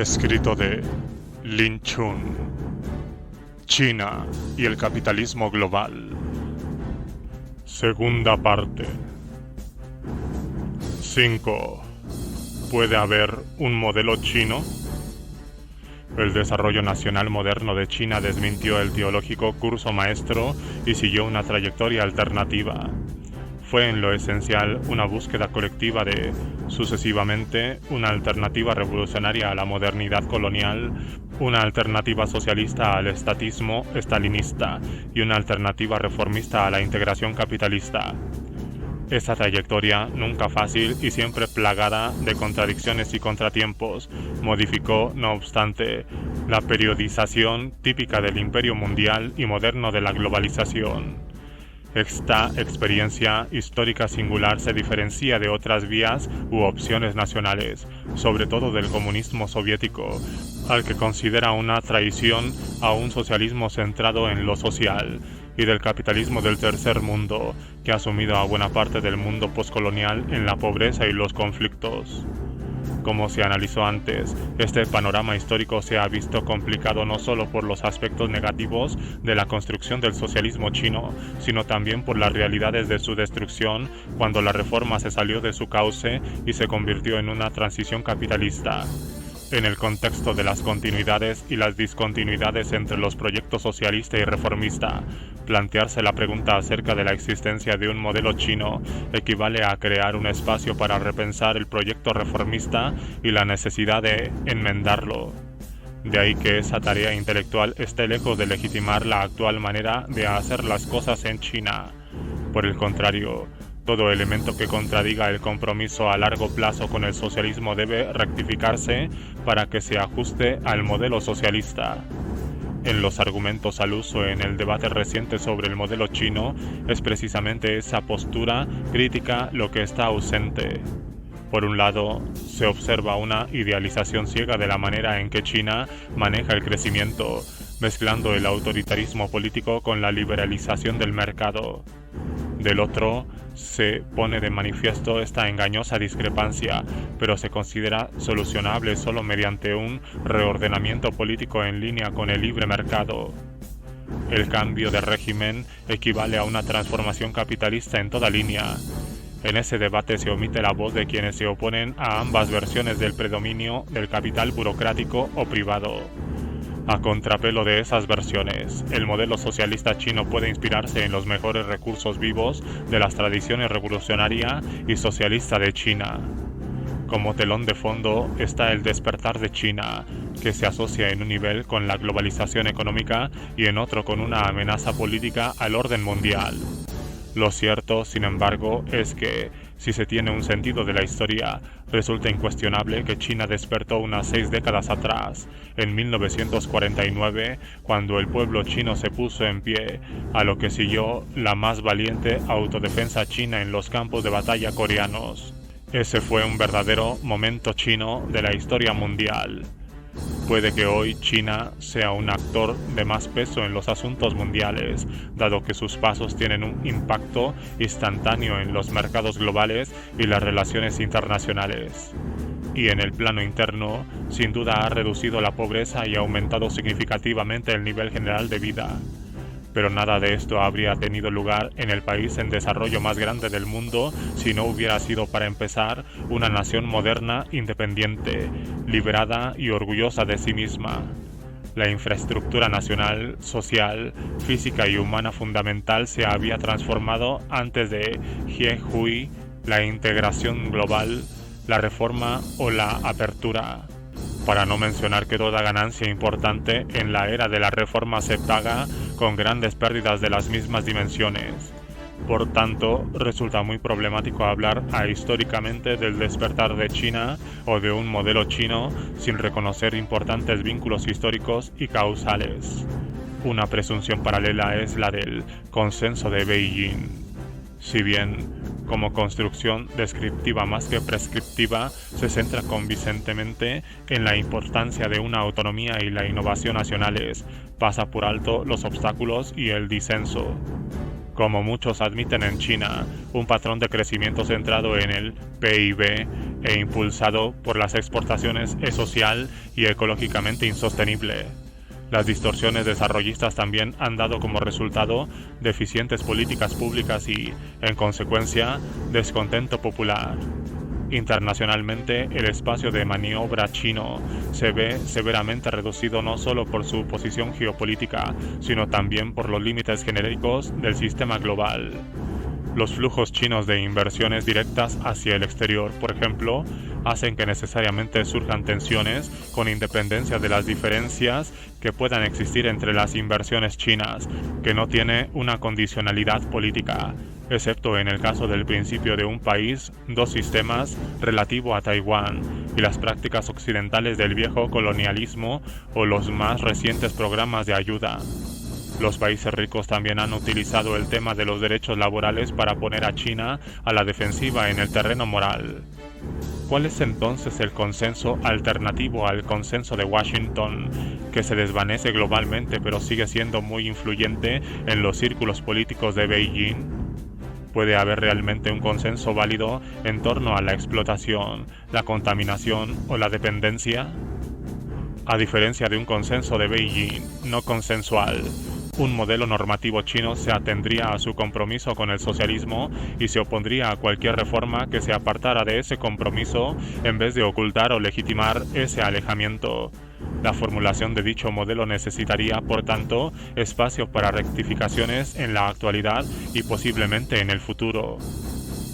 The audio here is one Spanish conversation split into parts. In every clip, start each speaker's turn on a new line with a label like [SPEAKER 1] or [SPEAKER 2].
[SPEAKER 1] Escrito de Lin Chun. China y el capitalismo global. Segunda parte. 5. ¿Puede haber un modelo chino? El desarrollo nacional moderno de China desmintió el teológico curso maestro y siguió una trayectoria alternativa. Fue en lo esencial una búsqueda colectiva de, sucesivamente, una alternativa revolucionaria a la modernidad colonial, una alternativa socialista al estatismo estalinista y una alternativa reformista a la integración capitalista. Esa trayectoria, nunca fácil y siempre plagada de contradicciones y contratiempos, modificó, no obstante, la periodización típica del imperio mundial y moderno de la globalización. Esta experiencia histórica singular se diferencia de otras vías u opciones nacionales, sobre todo del comunismo soviético, al que considera una traición a un socialismo centrado en lo social, y del capitalismo del tercer mundo, que ha sumido a buena parte del mundo postcolonial en la pobreza y los conflictos. Como se analizó antes, este panorama histórico se ha visto complicado no solo por los aspectos negativos de la construcción del socialismo chino, sino también por las realidades de su destrucción cuando la reforma se salió de su cauce y se convirtió en una transición capitalista. En el contexto de las continuidades y las discontinuidades entre los proyectos socialista y reformista, plantearse la pregunta acerca de la existencia de un modelo chino equivale a crear un espacio para repensar el proyecto reformista y la necesidad de enmendarlo. De ahí que esa tarea intelectual esté lejos de legitimar la actual manera de hacer las cosas en China. Por el contrario, todo elemento que contradiga el compromiso a largo plazo con el socialismo debe rectificarse para que se ajuste al modelo socialista. En los argumentos al uso en el debate reciente sobre el modelo chino, es precisamente esa postura crítica lo que está ausente. Por un lado, se observa una idealización ciega de la manera en que China maneja el crecimiento, mezclando el autoritarismo político con la liberalización del mercado. Del otro, se pone de manifiesto esta engañosa discrepancia, pero se considera solucionable solo mediante un reordenamiento político en línea con el libre mercado. El cambio de régimen equivale a una transformación capitalista en toda línea. En ese debate se omite la voz de quienes se oponen a ambas versiones del predominio del capital burocrático o privado. A contrapelo de esas versiones, el modelo socialista chino puede inspirarse en los mejores recursos vivos de las tradiciones revolucionaria y socialista de China. Como telón de fondo está el despertar de China, que se asocia en un nivel con la globalización económica y en otro con una amenaza política al orden mundial. Lo cierto, sin embargo, es que, si se tiene un sentido de la historia, resulta incuestionable que China despertó unas 6 décadas atrás, en 1949, cuando el pueblo chino se puso en pie, a lo que siguió la más valiente autodefensa china en los campos de batalla coreanos. Ese fue un verdadero momento chino de la historia mundial. Puede que hoy China sea un actor de más peso en los asuntos mundiales, dado que sus pasos tienen un impacto instantáneo en los mercados globales y las relaciones internacionales. Y en el plano interno, sin duda ha reducido la pobreza y aumentado significativamente el nivel general de vida. Pero nada de esto habría tenido lugar en el país en desarrollo más grande del mundo si no hubiera sido, para empezar, una nación moderna, independiente, liberada y orgullosa de sí misma. La infraestructura nacional, social, física y humana fundamental se había transformado antes de He Hui, la integración global, la reforma o la apertura. Para no mencionar que toda ganancia importante en la era de la reforma se paga con grandes pérdidas de las mismas dimensiones. Por tanto, resulta muy problemático hablar ahistóricamente del despertar de China o de un modelo chino sin reconocer importantes vínculos históricos y causales. Una presunción paralela es la del consenso de Beijing. Si bien, como construcción descriptiva más que prescriptiva, se centra convincentemente en la importancia de una autonomía y la innovación nacionales, pasa por alto los obstáculos y el disenso. Como muchos admiten en China, un patrón de crecimiento centrado en el PIB e impulsado por las exportaciones es social y ecológicamente insostenible. Las distorsiones desarrollistas también han dado como resultado deficientes políticas públicas y, en consecuencia, descontento popular. Internacionalmente, el espacio de maniobra chino se ve severamente reducido no solo por su posición geopolítica, sino también por los límites genéricos del sistema global. Los flujos chinos de inversiones directas hacia el exterior, por ejemplo, hacen que necesariamente surjan tensiones con independencia de las diferencias que puedan existir entre las inversiones chinas, que no tiene una condicionalidad política, excepto en el caso del principio de un país, dos sistemas relativo a Taiwán y las prácticas occidentales del viejo colonialismo o los más recientes programas de ayuda. Los países ricos también han utilizado el tema de los derechos laborales para poner a China a la defensiva en el terreno moral. ¿Cuál es entonces el consenso alternativo al consenso de Washington, que se desvanece globalmente pero sigue siendo muy influyente en los círculos políticos de Beijing? ¿Puede haber realmente un consenso válido en torno a la explotación, la contaminación o la dependencia? A diferencia de un consenso de Beijing no consensual, un modelo normativo chino se atendría a su compromiso con el socialismo y se opondría a cualquier reforma que se apartara de ese compromiso en vez de ocultar o legitimar ese alejamiento. La formulación de dicho modelo necesitaría, por tanto, espacio para rectificaciones en la actualidad y posiblemente en el futuro.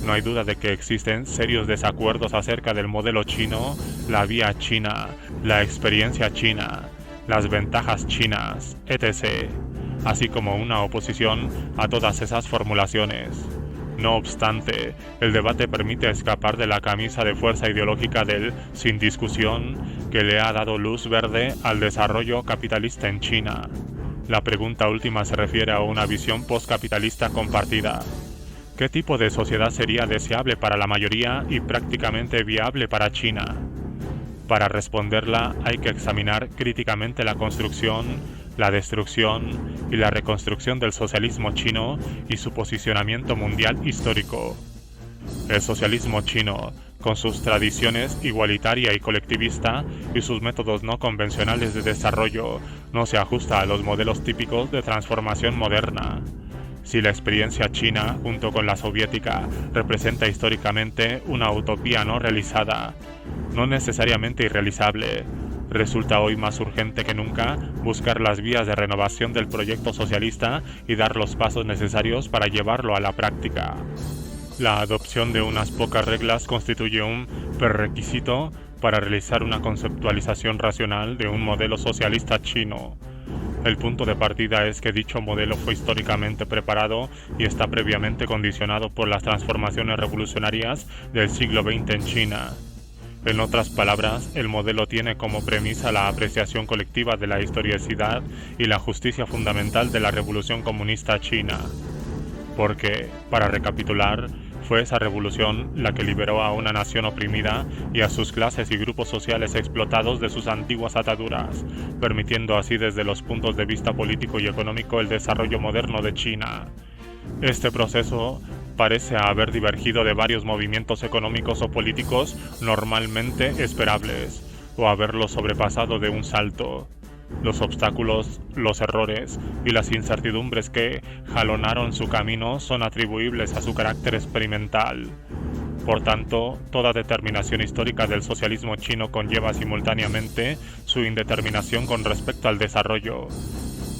[SPEAKER 1] No hay duda de que existen serios desacuerdos acerca del modelo chino, la vía china, la experiencia china, las ventajas chinas, etc., así como una oposición a todas esas formulaciones. No obstante, el debate permite escapar de la camisa de fuerza ideológica del sin discusión que le ha dado luz verde al desarrollo capitalista en China. La pregunta última se refiere a una visión postcapitalista compartida. ¿Qué tipo de sociedad sería deseable para la mayoría y prácticamente viable para China? Para responderla hay que examinar críticamente la construcción, la destrucción y la reconstrucción del socialismo chino y su posicionamiento mundial histórico. El socialismo chino, con sus tradiciones igualitaria y colectivista y sus métodos no convencionales de desarrollo, no se ajusta a los modelos típicos de transformación moderna. Si la experiencia china, junto con la soviética, representa históricamente una utopía no realizada, no necesariamente irrealizable, resulta hoy más urgente que nunca buscar las vías de renovación del proyecto socialista y dar los pasos necesarios para llevarlo a la práctica. La adopción de unas pocas reglas constituye un prerequisito para realizar una conceptualización racional de un modelo socialista chino. El punto de partida es que dicho modelo fue históricamente preparado y está previamente condicionado por las transformaciones revolucionarias del siglo XX en China. En otras palabras, el modelo tiene como premisa la apreciación colectiva de la historicidad y la justicia fundamental de la revolución comunista china. Porque, para recapitular, fue esa revolución la que liberó a una nación oprimida y a sus clases y grupos sociales explotados de sus antiguas ataduras, permitiendo así desde los puntos de vista político y económico el desarrollo moderno de China. Este proceso parece haber divergido de varios movimientos económicos o políticos normalmente esperables, o haberlos sobrepasado de un salto. Los obstáculos, los errores y las incertidumbres que jalonaron su camino son atribuibles a su carácter experimental. Por tanto, toda determinación histórica del socialismo chino conlleva simultáneamente su indeterminación con respecto al desarrollo.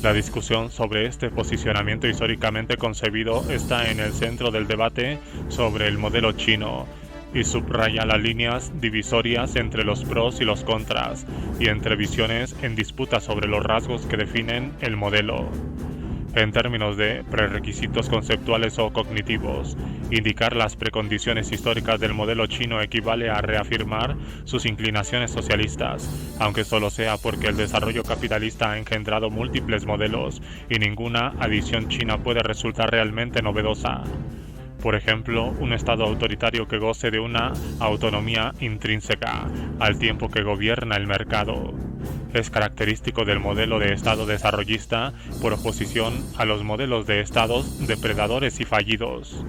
[SPEAKER 1] La discusión sobre este posicionamiento históricamente concebido está en el centro del debate sobre el modelo chino y subraya las líneas divisorias entre los pros y los contras y entre visiones en disputa sobre los rasgos que definen el modelo. En términos de prerequisitos conceptuales o cognitivos, indicar las precondiciones históricas del modelo chino equivale a reafirmar sus inclinaciones socialistas, aunque solo sea porque el desarrollo capitalista ha engendrado múltiples modelos y ninguna adición china puede resultar realmente novedosa. Por ejemplo, un Estado autoritario que goce de una autonomía intrínseca, al tiempo que gobierna el mercado. es característico del modelo de Estado desarrollista por oposición a los modelos de Estados depredadores y fallidos.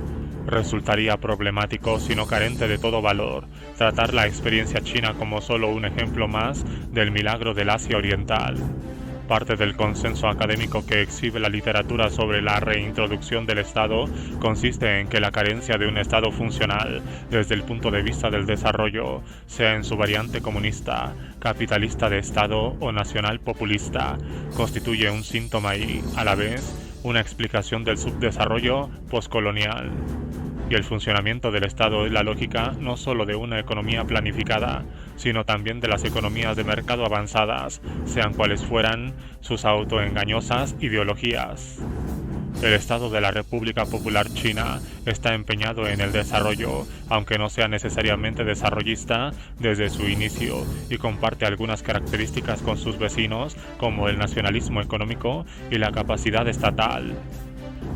[SPEAKER 1] Resultaría problemático, si no carente de todo valor, tratar la experiencia china como solo un ejemplo más del milagro del Asia Oriental. Parte del consenso académico que exhibe la literatura sobre la reintroducción del Estado consiste en que la carencia de un Estado funcional, desde el punto de vista del desarrollo, sea en su variante comunista, capitalista de Estado o nacional populista, constituye un síntoma y, a la vez, una explicación del subdesarrollo postcolonial. Y el funcionamiento del Estado es la lógica no solo de una economía planificada, sino también de las economías de mercado avanzadas, sean cuales fueran sus autoengañosas ideologías. El Estado de la República Popular China está empeñado en el desarrollo, aunque no sea necesariamente desarrollista desde su inicio, y comparte algunas características con sus vecinos, como el nacionalismo económico y la capacidad estatal.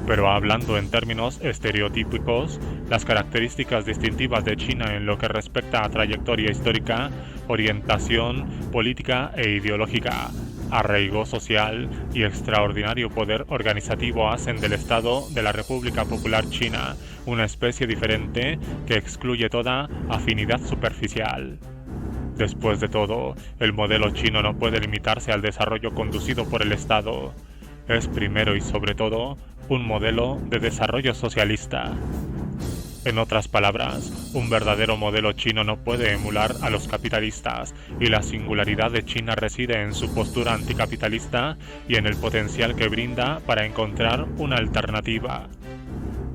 [SPEAKER 1] Pero hablando en términos estereotípicos, las características distintivas de China en lo que respecta a trayectoria histórica, orientación política e ideológica, arraigo social y extraordinario poder organizativo hacen del Estado de la República Popular China una especie diferente que excluye toda afinidad superficial. Después de todo, el modelo chino no puede limitarse al desarrollo conducido por el Estado. Es primero y sobre todo un modelo de desarrollo socialista. En otras palabras, un verdadero modelo chino no puede emular a los capitalistas, y la singularidad de China reside en su postura anticapitalista y en el potencial que brinda para encontrar una alternativa.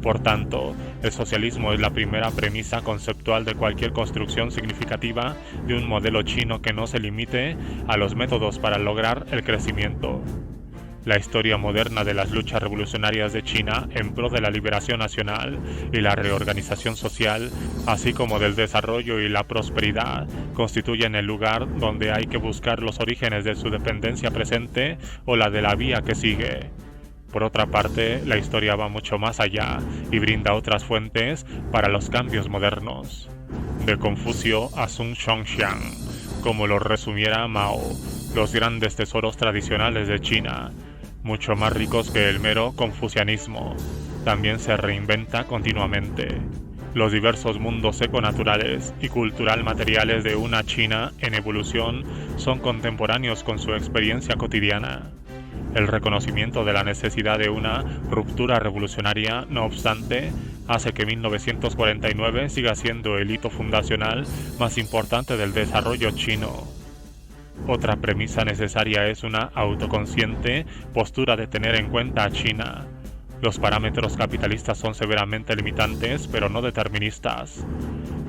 [SPEAKER 1] Por tanto, el socialismo es la primera premisa conceptual de cualquier construcción significativa de un modelo chino que no se limite a los métodos para lograr el crecimiento. La historia moderna de las luchas revolucionarias de China en pro de la liberación nacional y la reorganización social, así como del desarrollo y la prosperidad, constituyen el lugar donde hay que buscar los orígenes de su dependencia presente o la de la vía que sigue. Por otra parte, la historia va mucho más allá y brinda otras fuentes para los cambios modernos. De Confucio a Sun Zhongshan, como lo resumiera Mao, los grandes tesoros tradicionales de China, mucho más ricos que el mero confucianismo, también se reinventa continuamente. Los diversos mundos econaturales y cultural materiales de una China en evolución son contemporáneos con su experiencia cotidiana. El reconocimiento de la necesidad de una ruptura revolucionaria, no obstante, hace que 1949 siga siendo el hito fundacional más importante del desarrollo chino. Otra premisa necesaria es una autoconsciente postura de tener en cuenta a China. Los parámetros capitalistas son severamente limitantes, pero no deterministas.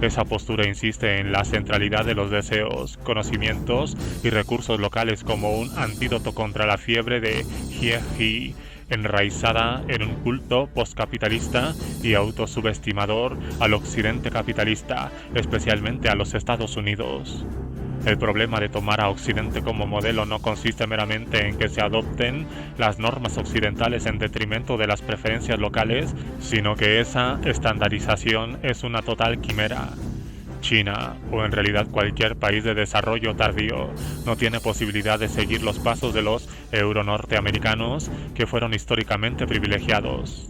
[SPEAKER 1] Esa postura insiste en la centralidad de los deseos, conocimientos y recursos locales como un antídoto contra la fiebre de Jie, enraizada en un culto postcapitalista y autosubestimador al occidente capitalista, especialmente a los Estados Unidos. El problema de tomar a Occidente como modelo no consiste meramente en que se adopten las normas occidentales en detrimento de las preferencias locales, sino que esa estandarización es una total quimera. China, o en realidad cualquier país de desarrollo tardío, no tiene posibilidad de seguir los pasos de los euronorteamericanos que fueron históricamente privilegiados.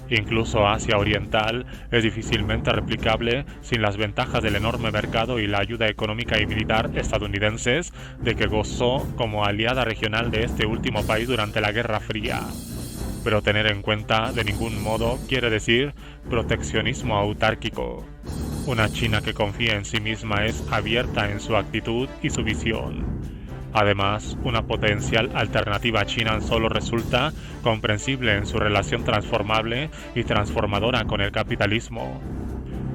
[SPEAKER 1] Incluso Asia Oriental es difícilmente replicable sin las ventajas del enorme mercado y la ayuda económica y militar estadounidenses de que gozó como aliada regional de este último país durante la Guerra Fría. Pero tener en cuenta de ningún modo quiere decir proteccionismo autárquico. Una China que confía en sí misma es abierta en su actitud y su visión. Además, una potencial alternativa a China solo resulta comprensible en su relación transformable y transformadora con el capitalismo.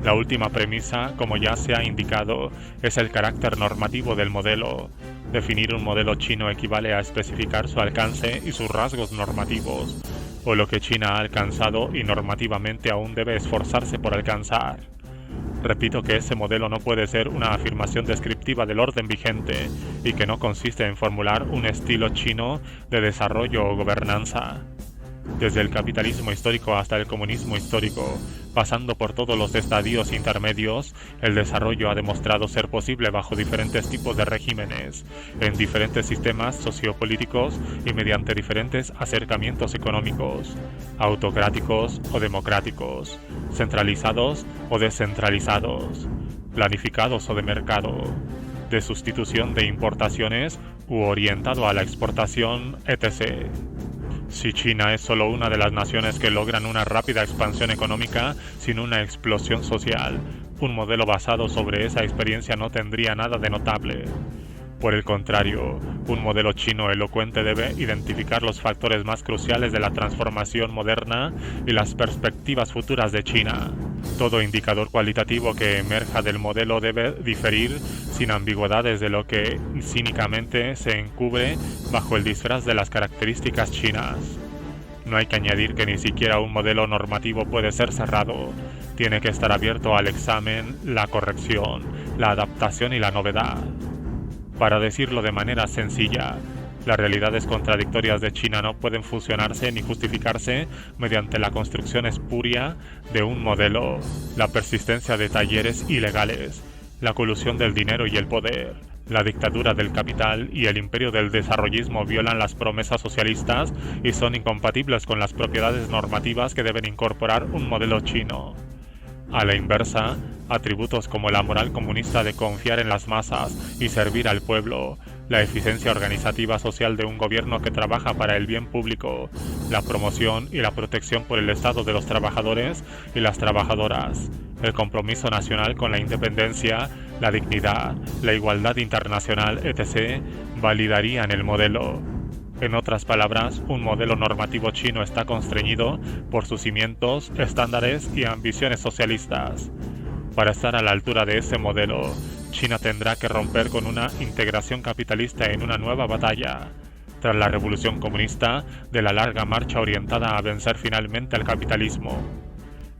[SPEAKER 1] La última premisa, como ya se ha indicado, es el carácter normativo del modelo. Definir un modelo chino equivale a especificar su alcance y sus rasgos normativos, o lo que China ha alcanzado y normativamente aún debe esforzarse por alcanzar. Repito que ese modelo no puede ser una afirmación descriptiva del orden vigente y que no consiste en formular un estilo chino de desarrollo o gobernanza. Desde el capitalismo histórico hasta el comunismo histórico, pasando por todos los estadios intermedios, el desarrollo ha demostrado ser posible bajo diferentes tipos de regímenes, en diferentes sistemas sociopolíticos y mediante diferentes acercamientos económicos, autocráticos o democráticos, centralizados o descentralizados, planificados o de mercado, de sustitución de importaciones u orientado a la exportación, etc. Si China es solo una de las naciones que logran una rápida expansión económica sin una explosión social, un modelo basado sobre esa experiencia no tendría nada de notable. Por el contrario, un modelo chino elocuente debe identificar los factores más cruciales de la transformación moderna y las perspectivas futuras de China. Todo indicador cualitativo que emerja del modelo debe diferir sin ambigüedades de lo que cínicamente se encubre bajo el disfraz de las características chinas. No hay que añadir que ni siquiera un modelo normativo puede ser cerrado. Tiene que estar abierto al examen, la corrección, la adaptación y la novedad. Para decirlo de manera sencilla, las realidades contradictorias de China no pueden fusionarse ni justificarse mediante la construcción espuria de un modelo, la persistencia de talleres ilegales, la colusión del dinero y el poder. La dictadura del capital y el imperio del desarrollismo violan las promesas socialistas y son incompatibles con las propiedades normativas que deben incorporar un modelo chino. A la inversa, atributos como la moral comunista de confiar en las masas y servir al pueblo, la eficiencia organizativa social de un gobierno que trabaja para el bien público, la promoción y la protección por el Estado de los trabajadores y las trabajadoras, el compromiso nacional con la independencia, la dignidad, la igualdad internacional, etc., validarían el modelo. En otras palabras, un modelo normativo chino está constreñido por sus cimientos, estándares y ambiciones socialistas. Para estar a la altura de ese modelo, China tendrá que romper con una integración capitalista en una nueva batalla. Tras la revolución comunista, de la larga marcha orientada a vencer finalmente al capitalismo.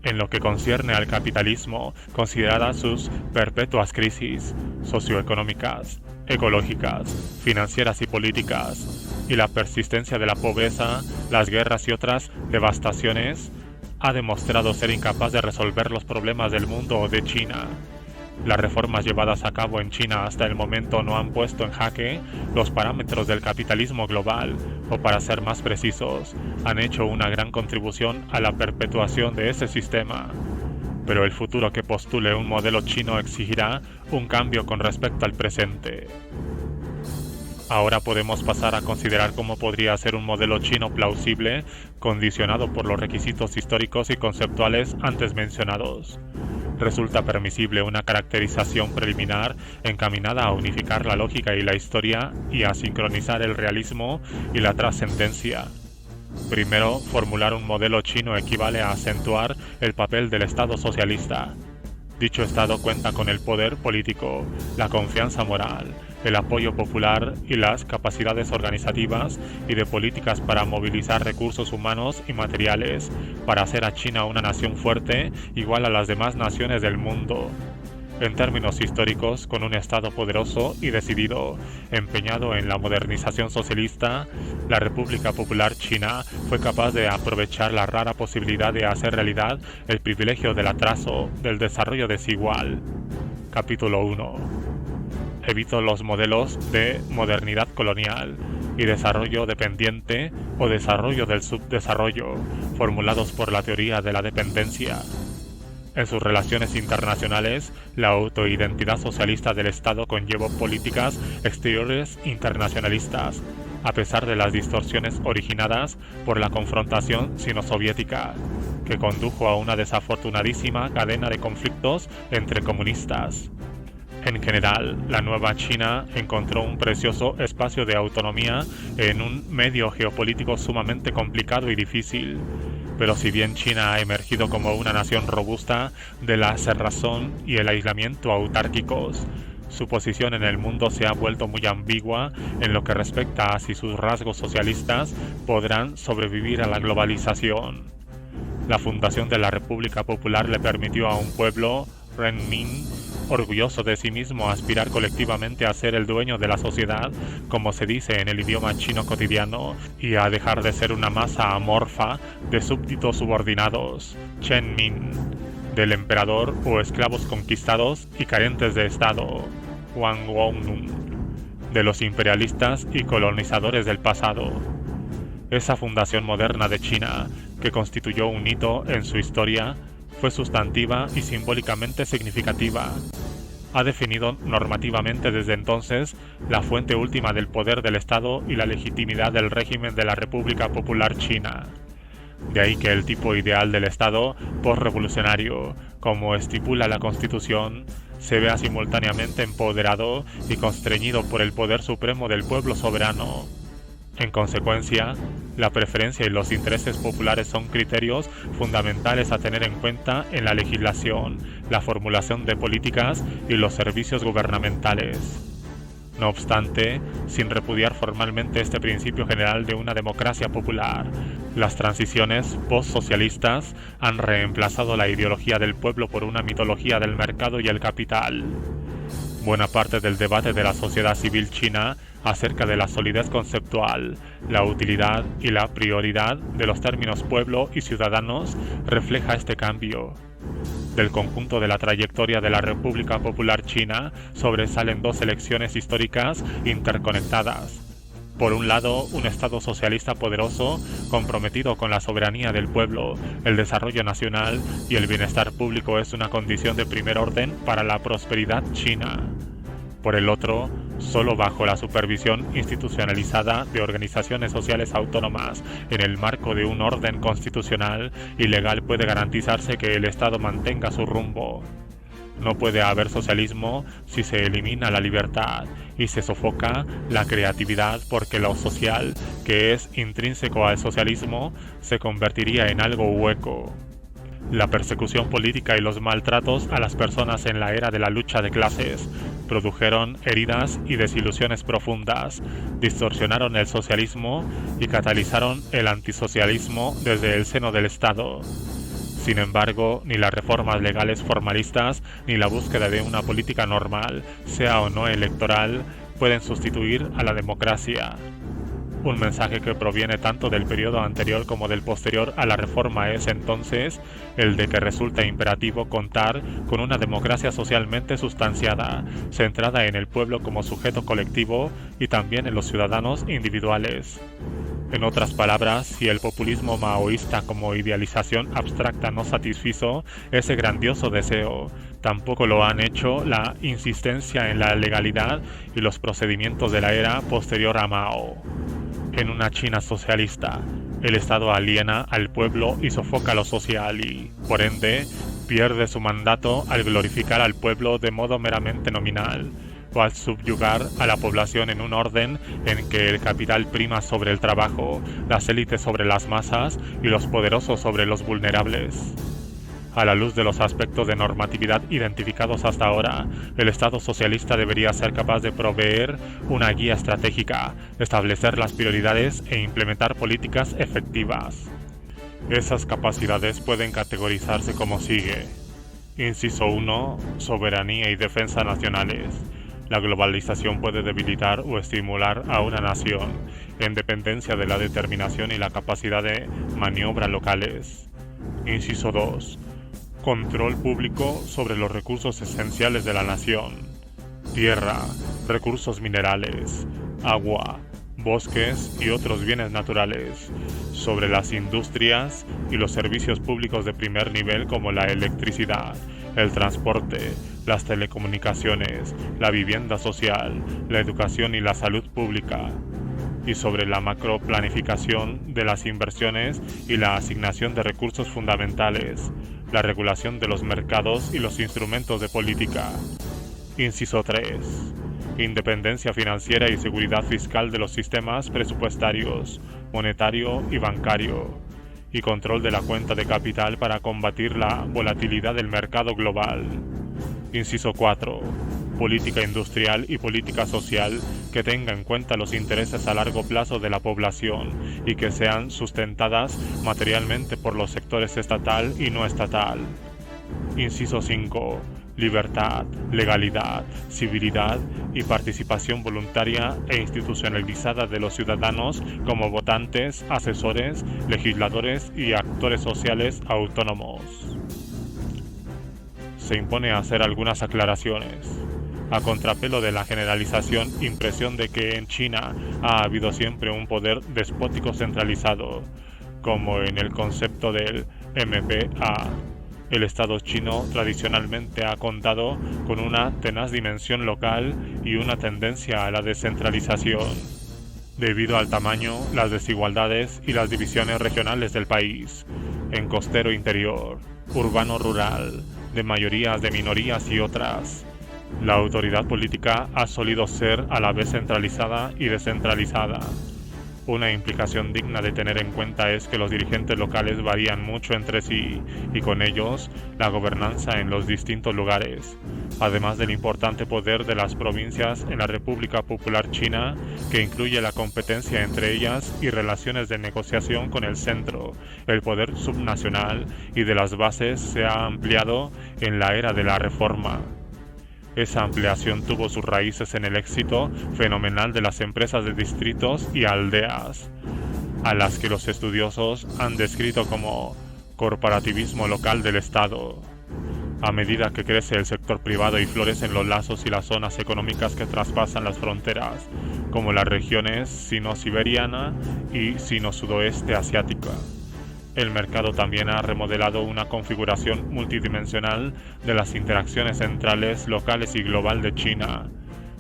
[SPEAKER 1] En lo que concierne al capitalismo, consideradas sus perpetuas crisis socioeconómicas, ecológicas, financieras y políticas, y la persistencia de la pobreza, las guerras y otras devastaciones, ha demostrado ser incapaz de resolver los problemas del mundo o de China. Las reformas llevadas a cabo en China hasta el momento no han puesto en jaque los parámetros del capitalismo global, o para ser más precisos, han hecho una gran contribución a la perpetuación de ese sistema. Pero el futuro que postule un modelo chino exigirá un cambio con respecto al presente. Ahora podemos pasar a considerar cómo podría ser un modelo chino plausible, condicionado por los requisitos históricos y conceptuales antes mencionados. Resulta permisible una caracterización preliminar encaminada a unificar la lógica y la historia y a sincronizar el realismo y la trascendencia. Primero, formular un modelo chino equivale a acentuar el papel del Estado socialista. Dicho Estado cuenta con el poder político, la confianza moral, el apoyo popular y las capacidades organizativas y de políticas para movilizar recursos humanos y materiales para hacer a China una nación fuerte igual a las demás naciones del mundo. En términos históricos, con un Estado poderoso y decidido, empeñado en la modernización socialista, la República Popular China fue capaz de aprovechar la rara posibilidad de hacer realidad el privilegio del atraso del desarrollo desigual. Capítulo 1. Evito los modelos de modernidad colonial y desarrollo dependiente o desarrollo del subdesarrollo, formulados por la teoría de la dependencia. En sus relaciones internacionales, la autoidentidad socialista del Estado conllevó políticas exteriores internacionalistas, a pesar de las distorsiones originadas por la confrontación sino-soviética, que condujo a una desafortunadísima cadena de conflictos entre comunistas. En general, la nueva China encontró un precioso espacio de autonomía en un medio geopolítico sumamente complicado y difícil. Pero si bien China ha emergido como una nación robusta de la cerrazón y el aislamiento autárquicos, su posición en el mundo se ha vuelto muy ambigua en lo que respecta a si sus rasgos socialistas podrán sobrevivir a la globalización. La fundación de la República Popular le permitió a un pueblo, Renmin, orgulloso de sí mismo, aspirar colectivamente a ser el dueño de la sociedad, como se dice en el idioma chino cotidiano, y a dejar de ser una masa amorfa de súbditos subordinados, Chen Min, del emperador o esclavos conquistados y carentes de Estado, Wang Wongnun, de los imperialistas y colonizadores del pasado. Esa fundación moderna de China, que constituyó un hito en su historia, fue sustantiva y simbólicamente significativa. Ha definido normativamente desde entonces la fuente última del poder del Estado y la legitimidad del régimen de la República Popular China. De ahí que el tipo ideal del Estado postrevolucionario, como estipula la Constitución, se vea simultáneamente empoderado y constreñido por el poder supremo del pueblo soberano. En consecuencia, la preferencia y los intereses populares son criterios fundamentales a tener en cuenta en la legislación, la formulación de políticas y los servicios gubernamentales. No obstante, sin repudiar formalmente este principio general de una democracia popular, las transiciones post-socialistas han reemplazado la ideología del pueblo por una mitología del mercado y el capital. Buena parte del debate de la sociedad civil china acerca de la solidez conceptual, la utilidad y la prioridad de los términos pueblo y ciudadanos refleja este cambio. Del conjunto de la trayectoria de la República Popular China sobresalen dos elecciones históricas interconectadas. Por un lado, un Estado socialista poderoso, comprometido con la soberanía del pueblo, el desarrollo nacional y el bienestar público es una condición de primer orden para la prosperidad china. Por el otro, solo bajo la supervisión institucionalizada de organizaciones sociales autónomas en el marco de un orden constitucional y legal puede garantizarse que el Estado mantenga su rumbo. No puede haber socialismo si se elimina la libertad y se sofoca la creatividad, porque lo social, que es intrínseco al socialismo, se convertiría en algo hueco. La persecución política y los maltratos a las personas en la era de la lucha de clases produjeron heridas y desilusiones profundas, distorsionaron el socialismo y catalizaron el antisocialismo desde el seno del Estado. Sin embargo, ni las reformas legales formalistas ni la búsqueda de una política normal, sea o no electoral, pueden sustituir a la democracia. Un mensaje que proviene tanto del periodo anterior como del posterior a la reforma es entonces el de que resulta imperativo contar con una democracia socialmente sustanciada, centrada en el pueblo como sujeto colectivo y también en los ciudadanos individuales. En otras palabras, si el populismo maoísta como idealización abstracta no satisfizo ese grandioso deseo, tampoco lo han hecho la insistencia en la legalidad y los procedimientos de la era posterior a Mao. En una China socialista, el Estado aliena al pueblo y sofoca lo social y, por ende, pierde su mandato al glorificar al pueblo de modo meramente nominal, o al subyugar a la población en un orden en que el capital prima sobre el trabajo, las élites sobre las masas y los poderosos sobre los vulnerables. A la luz de los aspectos de normatividad identificados hasta ahora, el Estado socialista debería ser capaz de proveer una guía estratégica, establecer las prioridades e implementar políticas efectivas. Esas capacidades pueden categorizarse como sigue. Inciso 1. Soberanía y defensa nacionales. La globalización puede debilitar o estimular a una nación, en dependencia de la determinación y la capacidad de maniobra locales. Inciso 2. Control público sobre los recursos esenciales de la nación: tierra, recursos minerales, agua, bosques y otros bienes naturales, sobre las industrias y los servicios públicos de primer nivel como la electricidad, el transporte, las telecomunicaciones, la vivienda social, la educación y la salud pública, y sobre la macroplanificación de las inversiones y la asignación de recursos fundamentales, la regulación de los mercados y los instrumentos de política. Inciso 3. Independencia financiera y seguridad fiscal de los sistemas presupuestarios, monetario y bancario, y control de la cuenta de capital para combatir la volatilidad del mercado global. Inciso 4. Política industrial y política social que tenga en cuenta los intereses a largo plazo de la población y que sean sustentadas materialmente por los sectores estatal y no estatal. Inciso 5. libertad, legalidad, civilidad y participación voluntaria e institucionalizada de los ciudadanos como votantes, asesores, legisladores y actores sociales autónomos. Se impone hacer algunas aclaraciones. A contrapelo de la generalización impresión de que en China ha habido siempre un poder despótico centralizado, como en el concepto del MPA. El Estado chino tradicionalmente ha contado con una tenaz dimensión local y una tendencia a la descentralización, debido al tamaño, las desigualdades y las divisiones regionales del país, en costero interior, urbano-rural, de mayorías, de minorías y otras. La autoridad política ha solido ser a la vez centralizada y descentralizada. Una implicación digna de tener en cuenta es que los dirigentes locales varían mucho entre sí y con ellos la gobernanza en los distintos lugares, además del importante poder de las provincias en la República Popular China, que incluye la competencia entre ellas y relaciones de negociación con el centro. El poder subnacional y de las bases se ha ampliado en la era de la reforma. Esa ampliación tuvo sus raíces en el éxito fenomenal de las empresas de distritos y aldeas, a las que los estudiosos han descrito como corporativismo local del Estado. A medida que crece el sector privado y florecen los lazos y las zonas económicas que traspasan las fronteras, como las regiones sino-siberiana y sino-sudoeste asiática. El mercado también ha remodelado una configuración multidimensional de las interacciones centrales, locales y global de China.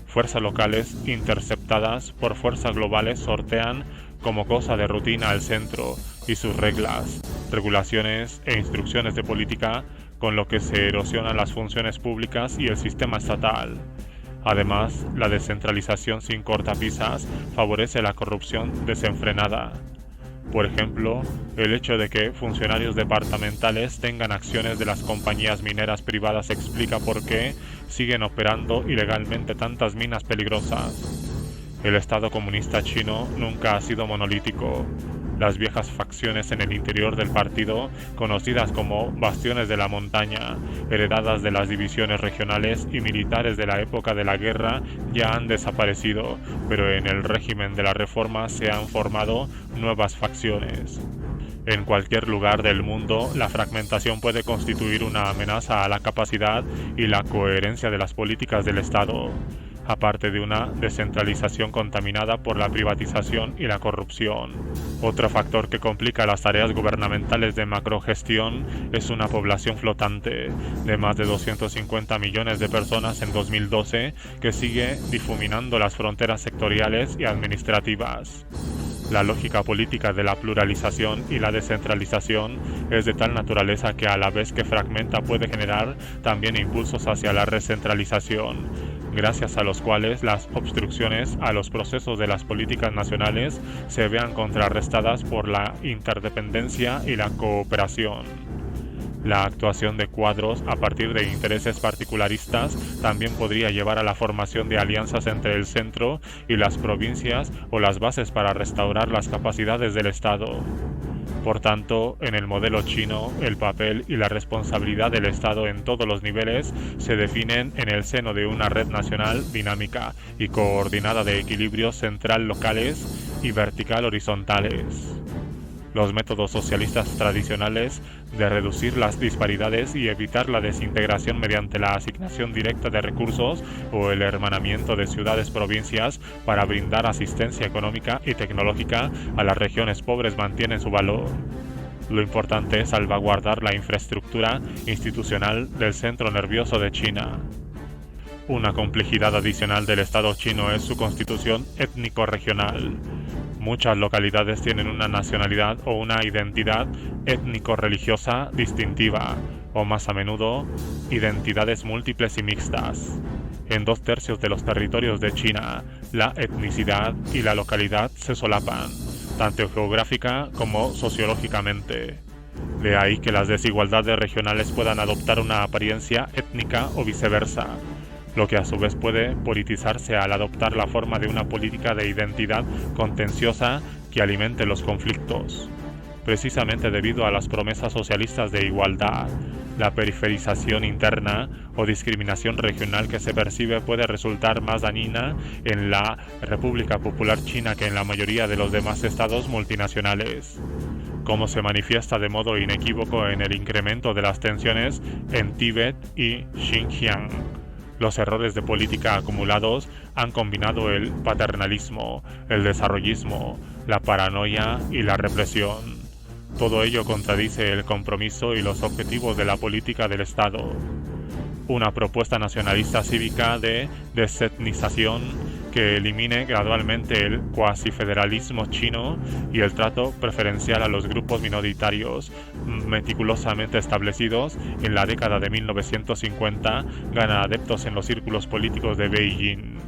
[SPEAKER 1] Fuerzas locales interceptadas por fuerzas globales sortean como cosa de rutina al centro y sus reglas, regulaciones e instrucciones de política, con lo que se erosionan las funciones públicas y el sistema estatal. Además, la descentralización sin cortapisas favorece la corrupción desenfrenada. Por ejemplo, el hecho de que funcionarios departamentales tengan acciones de las compañías mineras privadas explica por qué siguen operando ilegalmente tantas minas peligrosas. El Estado comunista chino nunca ha sido monolítico. Las viejas facciones en el interior del partido, conocidas como bastiones de la montaña, heredadas de las divisiones regionales y militares de la época de la guerra, ya han desaparecido, pero en el régimen de la reforma se han formado nuevas facciones. En cualquier lugar del mundo, la fragmentación puede constituir una amenaza a la capacidad y la coherencia de las políticas del Estado, aparte de una descentralización contaminada por la privatización y la corrupción. Otro factor que complica las tareas gubernamentales de macrogestión es una población flotante de más de 250 millones de personas en 2012 que sigue difuminando las fronteras sectoriales y administrativas. La lógica política de la pluralización y la descentralización es de tal naturaleza que a la vez que fragmenta puede generar también impulsos hacia la recentralización, gracias a los cuales las obstrucciones a los procesos de las políticas nacionales se vean contrarrestadas por la interdependencia y la cooperación. La actuación de cuadros a partir de intereses particularistas también podría llevar a la formación de alianzas entre el centro y las provincias o las bases para restaurar las capacidades del Estado. Por tanto, en el modelo chino, el papel y la responsabilidad del Estado en todos los niveles se definen en el seno de una red nacional dinámica y coordinada de equilibrios central locales y vertical horizontales. Los métodos socialistas tradicionales de reducir las disparidades y evitar la desintegración mediante la asignación directa de recursos o el hermanamiento de ciudades-provincias para brindar asistencia económica y tecnológica a las regiones pobres mantienen su valor. Lo importante es salvaguardar la infraestructura institucional del centro nervioso de China. Una complejidad adicional del Estado chino es su constitución étnico-regional. Muchas localidades tienen una nacionalidad o una identidad étnico-religiosa distintiva, o más a menudo, identidades múltiples y mixtas. En 2/3 de los territorios de China, la etnicidad y la localidad se solapan, tanto geográfica como sociológicamente. De ahí que las desigualdades regionales puedan adoptar una apariencia étnica o viceversa, lo que a su vez puede politizarse al adoptar la forma de una política de identidad contenciosa que alimente los conflictos. precisamente debido a las promesas socialistas de igualdad. La periferización interna o discriminación regional que se percibe puede resultar más dañina en la República Popular China que en la mayoría de los demás estados multinacionales, como se manifiesta de modo inequívoco en el incremento de las tensiones en Tíbet y Xinjiang. Los errores de política acumulados han combinado el paternalismo, el desarrollismo, la paranoia y la represión. Todo ello contradice el compromiso y los objetivos de la política del Estado. Una propuesta nacionalista cívica de desetnización que elimine gradualmente el cuasifederalismo chino y el trato preferencial a los grupos minoritarios meticulosamente establecidos en la década de 1950 gana adeptos en los círculos políticos de Beijing.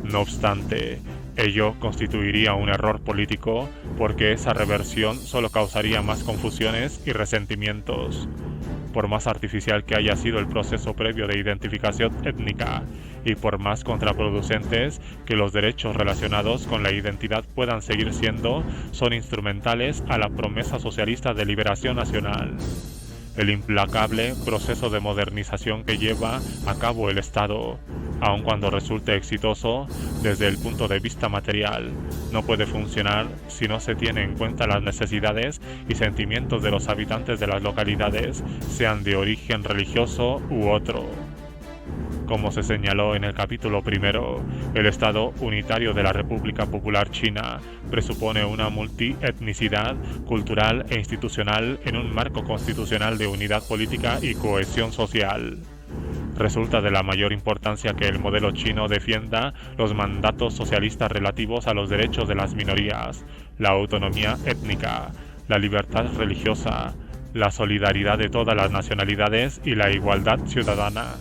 [SPEAKER 1] No obstante, ello constituiría un error político porque esa reversión solo causaría más confusiones y resentimientos. Por más artificial que haya sido el proceso previo de identificación étnica y por más contraproducentes que los derechos relacionados con la identidad puedan seguir siendo, son instrumentales a la promesa socialista de liberación nacional. El implacable proceso de modernización que lleva a cabo el Estado, aun cuando resulte exitoso desde el punto de vista material, no puede funcionar si no se tiene en cuenta las necesidades y sentimientos de los habitantes de las localidades, sean de origen religioso u otro. Como se señaló en el capítulo primero, el Estado unitario de la República Popular China presupone una multietnicidad cultural e institucional en un marco constitucional de unidad política y cohesión social. Resulta de la mayor importancia que el modelo chino defienda los mandatos socialistas relativos a los derechos de las minorías, la autonomía étnica, la libertad religiosa, la solidaridad de todas las nacionalidades y la igualdad ciudadana.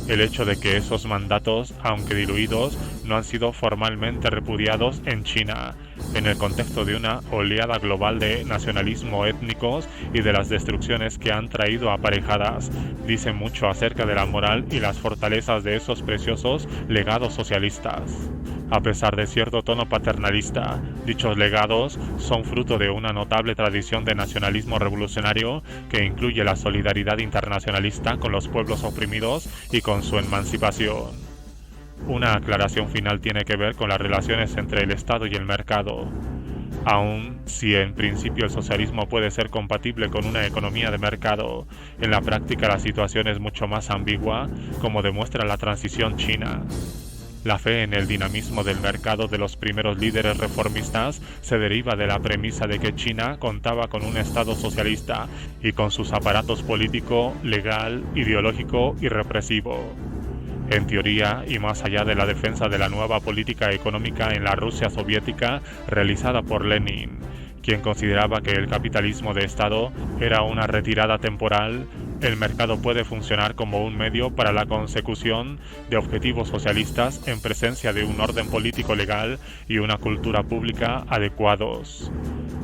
[SPEAKER 1] El hecho de que esos mandatos, aunque diluidos, no han sido formalmente repudiados en China, en el contexto de una oleada global de nacionalismo étnicos y de las destrucciones que han traído aparejadas, dice mucho acerca de la moral y las fortalezas de esos preciosos legados socialistas. A pesar de cierto tono paternalista, dichos legados son fruto de una notable tradición de nacionalismo revolucionario que incluye la solidaridad internacionalista con los pueblos oprimidos y con su emancipación. Una aclaración final tiene que ver con las relaciones entre el Estado y el mercado. Aun si en principio el socialismo puede ser compatible con una economía de mercado, en la práctica la situación es mucho más ambigua, como demuestra la transición china. La fe en el dinamismo del mercado de los primeros líderes reformistas se deriva de la premisa de que China contaba con un Estado socialista y con sus aparatos político, legal, ideológico y represivo. En teoría, y más allá de la defensa de la nueva política económica en la Rusia soviética realizada por Lenin, quien consideraba que el capitalismo de Estado era una retirada temporal, el mercado puede funcionar como un medio para la consecución de objetivos socialistas en presencia de un orden político legal y una cultura pública adecuados.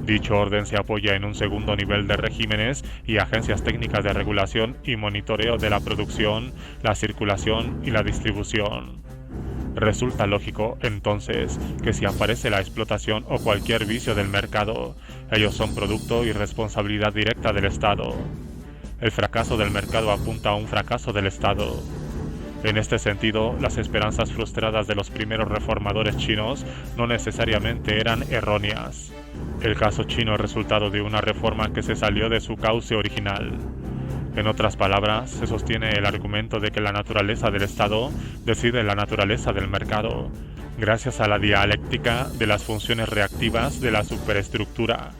[SPEAKER 1] Dicho orden se apoya en un segundo nivel de regímenes y agencias técnicas de regulación y monitoreo de la producción, la circulación y la distribución. Resulta lógico, entonces, que si aparece la explotación o cualquier vicio del mercado, ellos son producto y responsabilidad directa del Estado. El fracaso del mercado apunta a un fracaso del Estado. En este sentido, las esperanzas frustradas de los primeros reformadores chinos no necesariamente eran erróneas. El caso chino es resultado de una reforma que se salió de su cauce original. En otras palabras, se sostiene el argumento de que la naturaleza del Estado decide la naturaleza del mercado, gracias a la dialéctica de las funciones reactivas de la superestructura.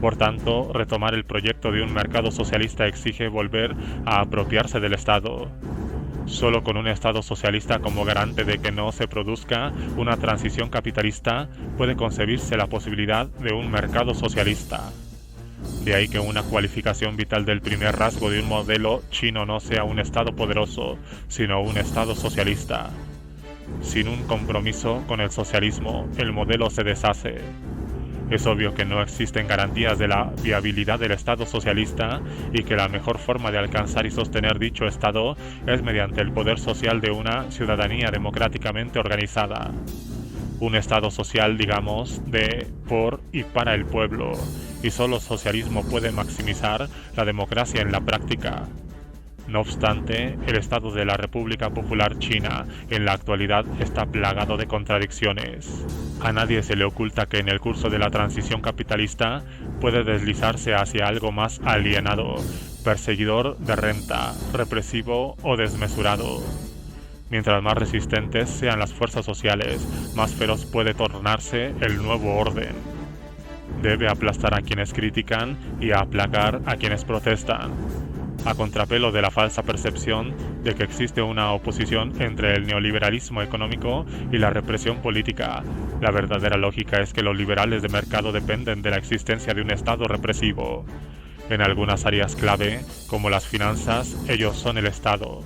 [SPEAKER 1] Por tanto, retomar el proyecto de un mercado socialista exige volver a apropiarse del Estado. Solo con un Estado socialista como garante de que no se produzca una transición capitalista puede concebirse la posibilidad de un mercado socialista. De ahí que una cualificación vital del primer rasgo de un modelo chino no sea un Estado poderoso, sino un Estado socialista. Sin un compromiso con el socialismo, el modelo se deshace. Es obvio que no existen garantías de la viabilidad del Estado socialista y que la mejor forma de alcanzar y sostener dicho Estado es mediante el poder social de una ciudadanía democráticamente organizada. un Estado social, digamos, de, por y para el pueblo, y solo el socialismo puede maximizar la democracia en la práctica. No obstante, el Estado de la República Popular China en la actualidad está plagado de contradicciones. A nadie se le oculta que en el curso de la transición capitalista puede deslizarse hacia algo más alienado, perseguidor de renta, represivo o desmesurado. Mientras más resistentes sean las fuerzas sociales, más feroz puede tornarse el nuevo orden. Debe aplastar a quienes critican y aplacar a quienes protestan, a contrapelo de la falsa percepción de que existe una oposición entre el neoliberalismo económico y la represión política. La verdadera lógica es que los liberales de mercado dependen de la existencia de un Estado represivo. En algunas áreas clave, como las finanzas, ellos son el Estado.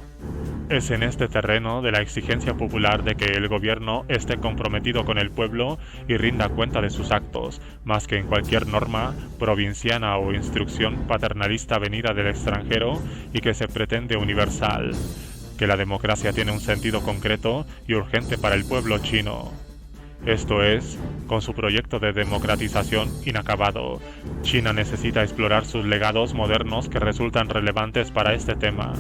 [SPEAKER 1] Es en este terreno de la exigencia popular de que el gobierno esté comprometido con el pueblo y rinda cuenta de sus actos, más que en cualquier norma provinciana o instrucción paternalista venida del extranjero y que se pretende universal, que la democracia tiene un sentido concreto y urgente para el pueblo chino. Esto es, con su proyecto de democratización inacabado, China necesita explorar sus legados modernos que resultan relevantes para este tema.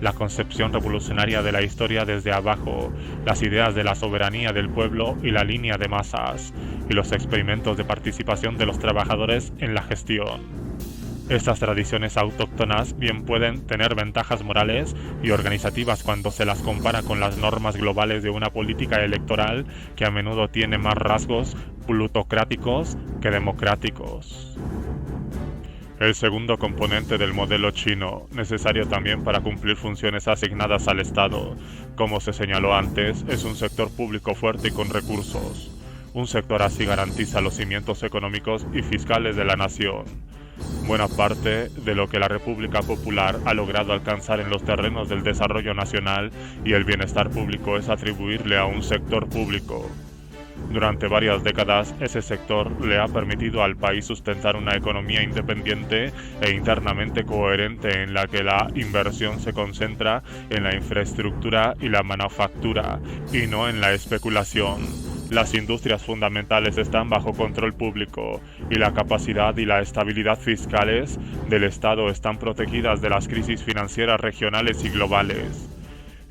[SPEAKER 1] La concepción revolucionaria de la historia desde abajo, las ideas de la soberanía del pueblo y la línea de masas, y los experimentos de participación de los trabajadores en la gestión. Estas tradiciones autóctonas bien pueden tener ventajas morales y organizativas cuando se las compara con las normas globales de una política electoral que a menudo tiene más rasgos plutocráticos que democráticos. El segundo componente del modelo chino, necesario también para cumplir funciones asignadas al Estado, como se señaló antes, es un sector público fuerte y con recursos. Un sector así garantiza los cimientos económicos y fiscales de la nación. Buena parte de lo que la República Popular ha logrado alcanzar en los terrenos del desarrollo nacional y el bienestar público es atribuirle a un sector público. Durante varias décadas, ese sector le ha permitido al país sustentar una economía independiente e internamente coherente en la que la inversión se concentra en la infraestructura y la manufactura, y no en la especulación. Las industrias fundamentales están bajo control público, y la capacidad y la estabilidad fiscales del Estado están protegidas de las crisis financieras regionales y globales.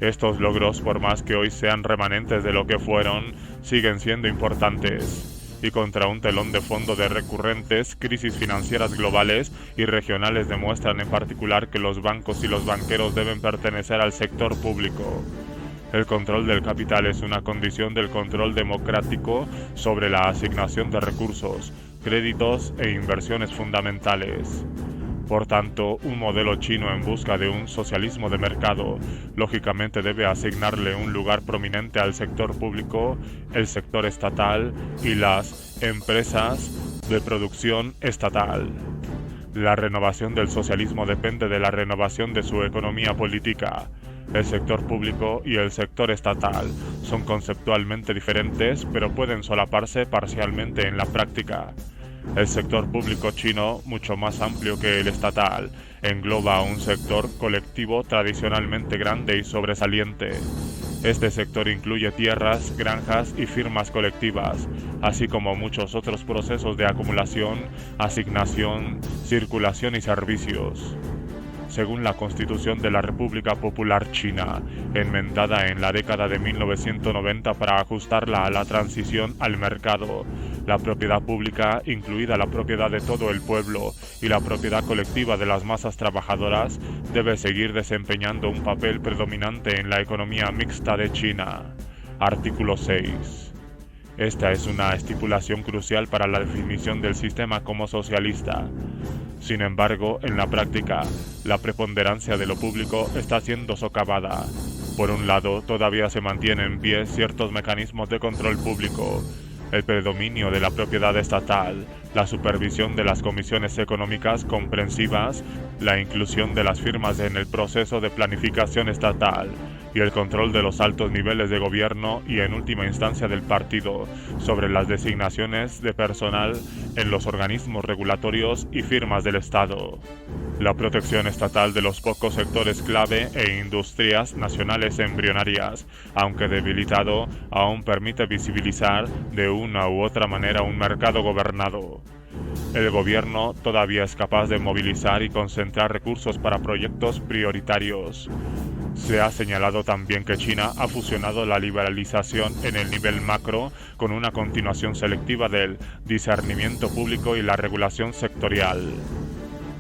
[SPEAKER 1] Estos logros, por más que hoy sean remanentes de lo que fueron, siguen siendo importantes, y contra un telón de fondo de recurrentes crisis financieras globales y regionales demuestran en particular que los bancos y los banqueros deben pertenecer al sector público. El control del capital es una condición del control democrático sobre la asignación de recursos, créditos e inversiones fundamentales. Por tanto, un modelo chino en busca de un socialismo de mercado, lógicamente debe asignarle un lugar prominente al sector público, el sector estatal y las empresas de producción estatal. La renovación del socialismo depende de la renovación de su economía política. El sector público y el sector estatal son conceptualmente diferentes, pero pueden solaparse parcialmente en la práctica. El sector público chino, mucho más amplio que el estatal, engloba un sector colectivo tradicionalmente grande y sobresaliente. Este sector incluye tierras, granjas y firmas colectivas, así como muchos otros procesos de acumulación, asignación, circulación y servicios. Según la Constitución de la República Popular China, enmendada en la década de 1990 para ajustarla a la transición al mercado, la propiedad pública, incluida la propiedad de todo el pueblo y la propiedad colectiva de las masas trabajadoras, debe seguir desempeñando un papel predominante en la economía mixta de China. Artículo 6. Esta es una estipulación crucial para la definición del sistema como socialista. Sin embargo, en la práctica, la preponderancia de lo público está siendo socavada. Por un lado, todavía se mantienen en pie ciertos mecanismos de control público, el predominio de la propiedad estatal, la supervisión de las comisiones económicas comprensivas, la inclusión de las firmas en el proceso de planificación estatal y el control de los altos niveles de gobierno y en última instancia del partido sobre las designaciones de personal en los organismos regulatorios y firmas del Estado. La protección estatal de los pocos sectores clave e industrias nacionales embrionarias, aunque debilitado, aún permite visibilizar de una u otra manera un mercado gobernado. El gobierno todavía es capaz de movilizar y concentrar recursos para proyectos prioritarios. Se ha señalado también que China ha fusionado la liberalización en el nivel macro con una continuación selectiva del discernimiento público y la regulación sectorial.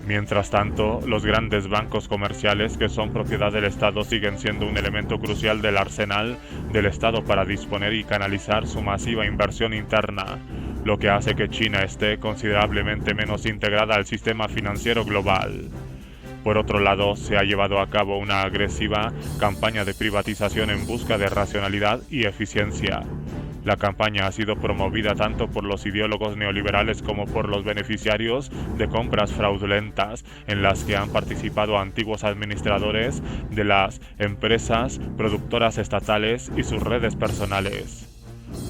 [SPEAKER 1] Mientras tanto, los grandes bancos comerciales que son propiedad del Estado siguen siendo un elemento crucial del arsenal del Estado para disponer y canalizar su masiva inversión interna, lo que hace que China esté considerablemente menos integrada al sistema financiero global. Por otro lado, se ha llevado a cabo una agresiva campaña de privatización en busca de racionalidad y eficiencia. La campaña ha sido promovida tanto por los ideólogos neoliberales como por los beneficiarios de compras fraudulentas en las que han participado antiguos administradores de las empresas productoras estatales y sus redes personales.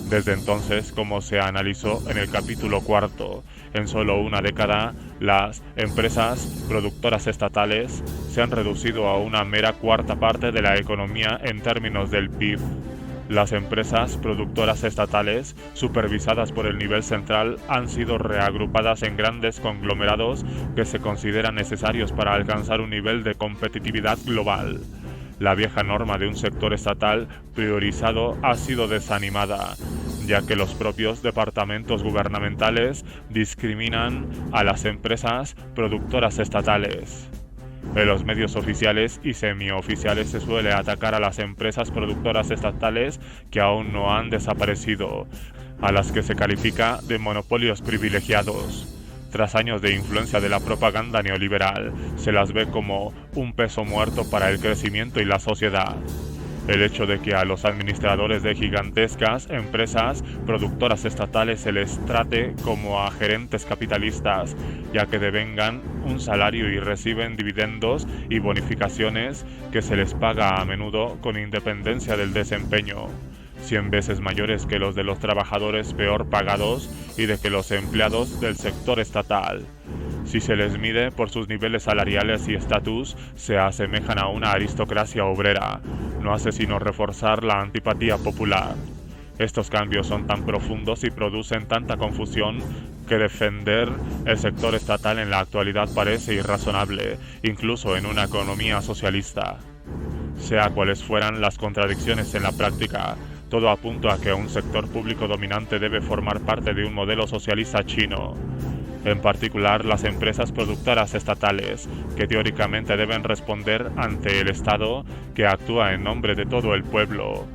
[SPEAKER 1] Desde entonces, como se analizó en el capítulo 4, en solo una década, las empresas productoras estatales se han reducido a una mera cuarta parte de la economía en términos del PIB. Las empresas productoras estatales, supervisadas por el nivel central, han sido reagrupadas en grandes conglomerados que se consideran necesarios para alcanzar un nivel de competitividad global. La vieja norma de un sector estatal priorizado ha sido desanimada, ya que los propios departamentos gubernamentales discriminan a las empresas productoras estatales. En los medios oficiales y semioficiales se suele atacar a las empresas productoras estatales que aún no han desaparecido, a las que se califica de monopolios privilegiados. Tras años de influencia de la propaganda neoliberal, se las ve como un peso muerto para el crecimiento y la sociedad. El hecho de que a los administradores de gigantescas empresas productoras estatales se les trate como a gerentes capitalistas, ya que devengan un salario y reciben dividendos y bonificaciones que se les paga a menudo con independencia del desempeño, 100 veces mayores que los de los trabajadores peor pagados y de que los empleados del sector estatal. Si se les mide por sus niveles salariales y estatus, se asemejan a una aristocracia obrera, no hace sino reforzar la antipatía popular. Estos cambios son tan profundos y producen tanta confusión que defender el sector estatal en la actualidad parece irrazonable, incluso en una economía socialista. Sea cuales fueran las contradicciones en la práctica, todo apunta a que un sector público dominante debe formar parte de un modelo socialista chino. En particular, las empresas productoras estatales, que teóricamente deben responder ante el Estado, que actúa en nombre de todo el pueblo,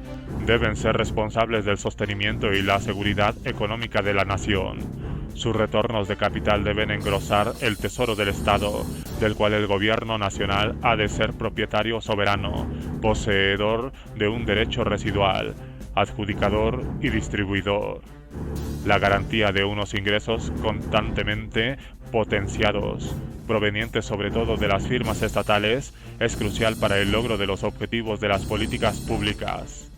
[SPEAKER 1] deben ser responsables del sostenimiento y la seguridad económica de la nación. Sus retornos de capital deben engrosar el tesoro del Estado, del cual el gobierno nacional ha de ser propietario soberano, poseedor de un derecho residual, adjudicador y distribuidor. La garantía de unos ingresos constantemente potenciados, provenientes sobre todo de las firmas estatales, es crucial para el logro de los objetivos de las políticas públicas.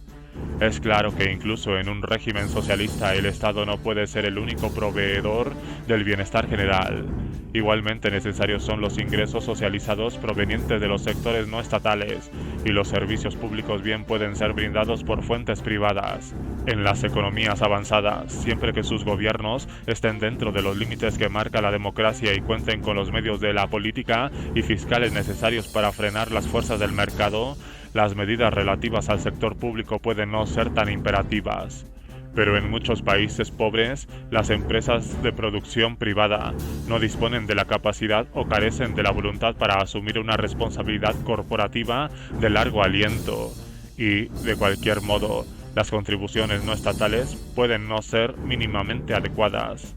[SPEAKER 1] Es claro que incluso en un régimen socialista el Estado no puede ser el único proveedor del bienestar general. Igualmente necesarios son los ingresos socializados provenientes de los sectores no estatales, y los servicios públicos bien pueden ser brindados por fuentes privadas. En las economías avanzadas, siempre que sus gobiernos estén dentro de los límites que marca la democracia y cuenten con los medios de la política y fiscales necesarios para frenar las fuerzas del mercado, las medidas relativas al sector público pueden no ser tan imperativas. Pero en muchos países pobres, las empresas de producción privada no disponen de la capacidad o carecen de la voluntad para asumir una responsabilidad corporativa de largo aliento, y, de cualquier modo, las contribuciones no estatales pueden no ser mínimamente adecuadas.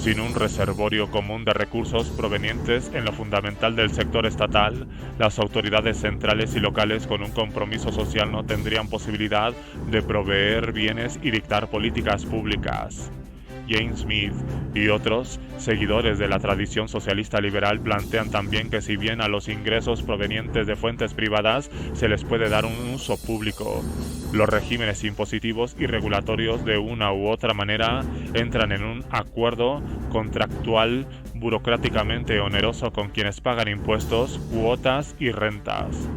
[SPEAKER 1] Sin un reservorio común de recursos provenientes en lo fundamental del sector estatal, las autoridades centrales y locales con un compromiso social no tendrían posibilidad de proveer bienes y dictar políticas públicas. James Smith y otros seguidores de la tradición socialista liberal plantean también que si bien a los ingresos provenientes de fuentes privadas se les puede dar un uso público, los regímenes impositivos y regulatorios de una u otra manera entran en un acuerdo contractual burocráticamente oneroso con quienes pagan impuestos, cuotas y rentas.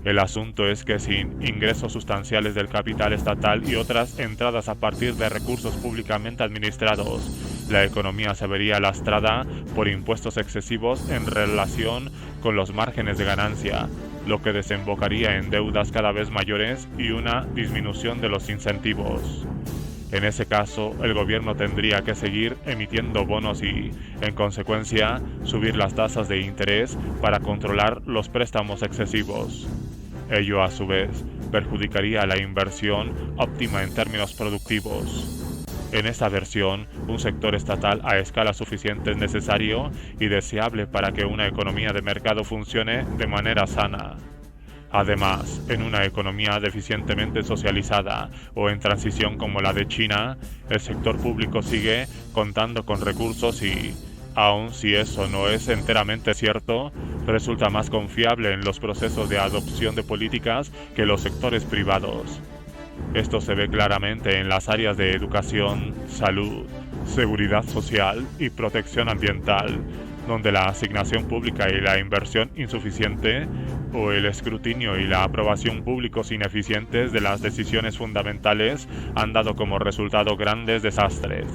[SPEAKER 1] El asunto es que sin ingresos sustanciales del capital estatal y otras entradas a partir de recursos públicamente administrados, la economía se vería lastrada por impuestos excesivos en relación con los márgenes de ganancia, lo que desembocaría en deudas cada vez mayores y una disminución de los incentivos. En ese caso, el gobierno tendría que seguir emitiendo bonos y, en consecuencia, subir las tasas de interés para controlar los préstamos excesivos. Ello, a su vez, perjudicaría la inversión óptima en términos productivos. En esta versión, un sector estatal a escala suficiente es necesario y deseable para que una economía de mercado funcione de manera sana. Además, en una economía deficientemente socializada o en transición como la de China, el sector público sigue contando con recursos y, aun si eso no es enteramente cierto, resulta más confiable en los procesos de adopción de políticas que los sectores privados. Esto se ve claramente en las áreas de educación, salud, seguridad social y protección ambiental, donde la asignación pública y la inversión insuficiente, o el escrutinio y la aprobación públicos ineficientes de las decisiones fundamentales han dado como resultado grandes desastres.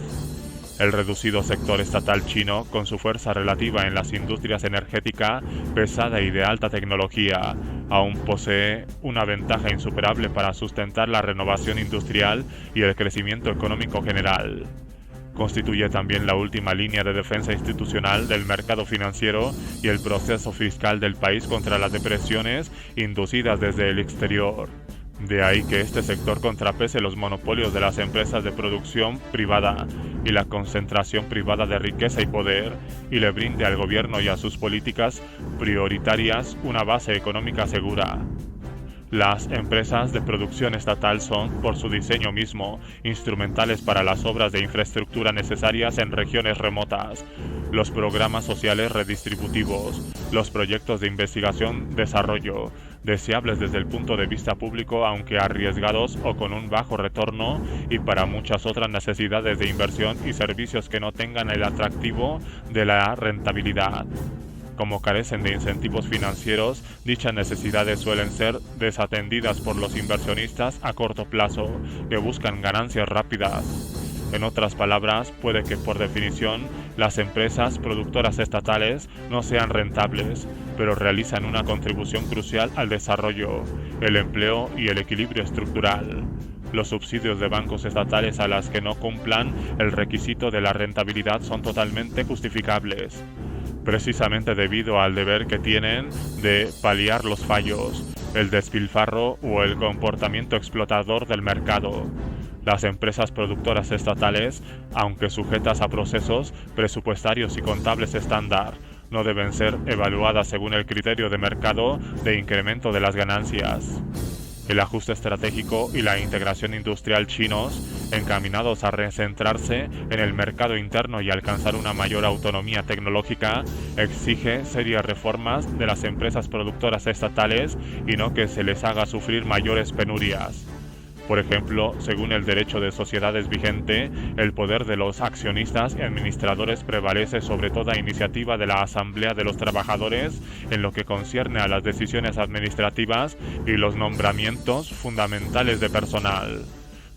[SPEAKER 1] El reducido sector estatal chino, con su fuerza relativa en las industrias energética pesada y de alta tecnología, aún posee una ventaja insuperable para sustentar la renovación industrial y el crecimiento económico general. Constituye también la última línea de defensa institucional del mercado financiero y el proceso fiscal del país contra las depresiones inducidas desde el exterior. De ahí que este sector contrapese los monopolios de las empresas de producción privada y la concentración privada de riqueza y poder, y le brinde al gobierno y a sus políticas prioritarias una base económica segura. Las empresas de producción estatal son, por su diseño mismo, instrumentales para las obras de infraestructura necesarias en regiones remotas, los programas sociales redistributivos, los proyectos de investigación-desarrollo, deseables desde el punto de vista público aunque arriesgados o con un bajo retorno, y para muchas otras necesidades de inversión y servicios que no tengan el atractivo de la rentabilidad. Como carecen de incentivos financieros, dichas necesidades suelen ser desatendidas por los inversionistas a corto plazo, que buscan ganancias rápidas. En otras palabras, puede que por definición las empresas productoras estatales no sean rentables, pero realizan una contribución crucial al desarrollo, el empleo y el equilibrio estructural. Los subsidios de bancos estatales a las que no cumplan el requisito de la rentabilidad son totalmente justificables, precisamente debido al deber que tienen de paliar los fallos, el despilfarro o el comportamiento explotador del mercado. Las empresas productoras estatales, aunque sujetas a procesos presupuestarios y contables estándar, no deben ser evaluadas según el criterio de mercado de incremento de las ganancias. El ajuste estratégico y la integración industrial chinos, encaminados a recentrarse en el mercado interno y alcanzar una mayor autonomía tecnológica, exige serias reformas de las empresas productoras estatales y no que se les haga sufrir mayores penurias. Por ejemplo, según el derecho de sociedades vigente, el poder de los accionistas y administradores prevalece sobre toda iniciativa de la Asamblea de los Trabajadores en lo que concierne a las decisiones administrativas y los nombramientos fundamentales de personal.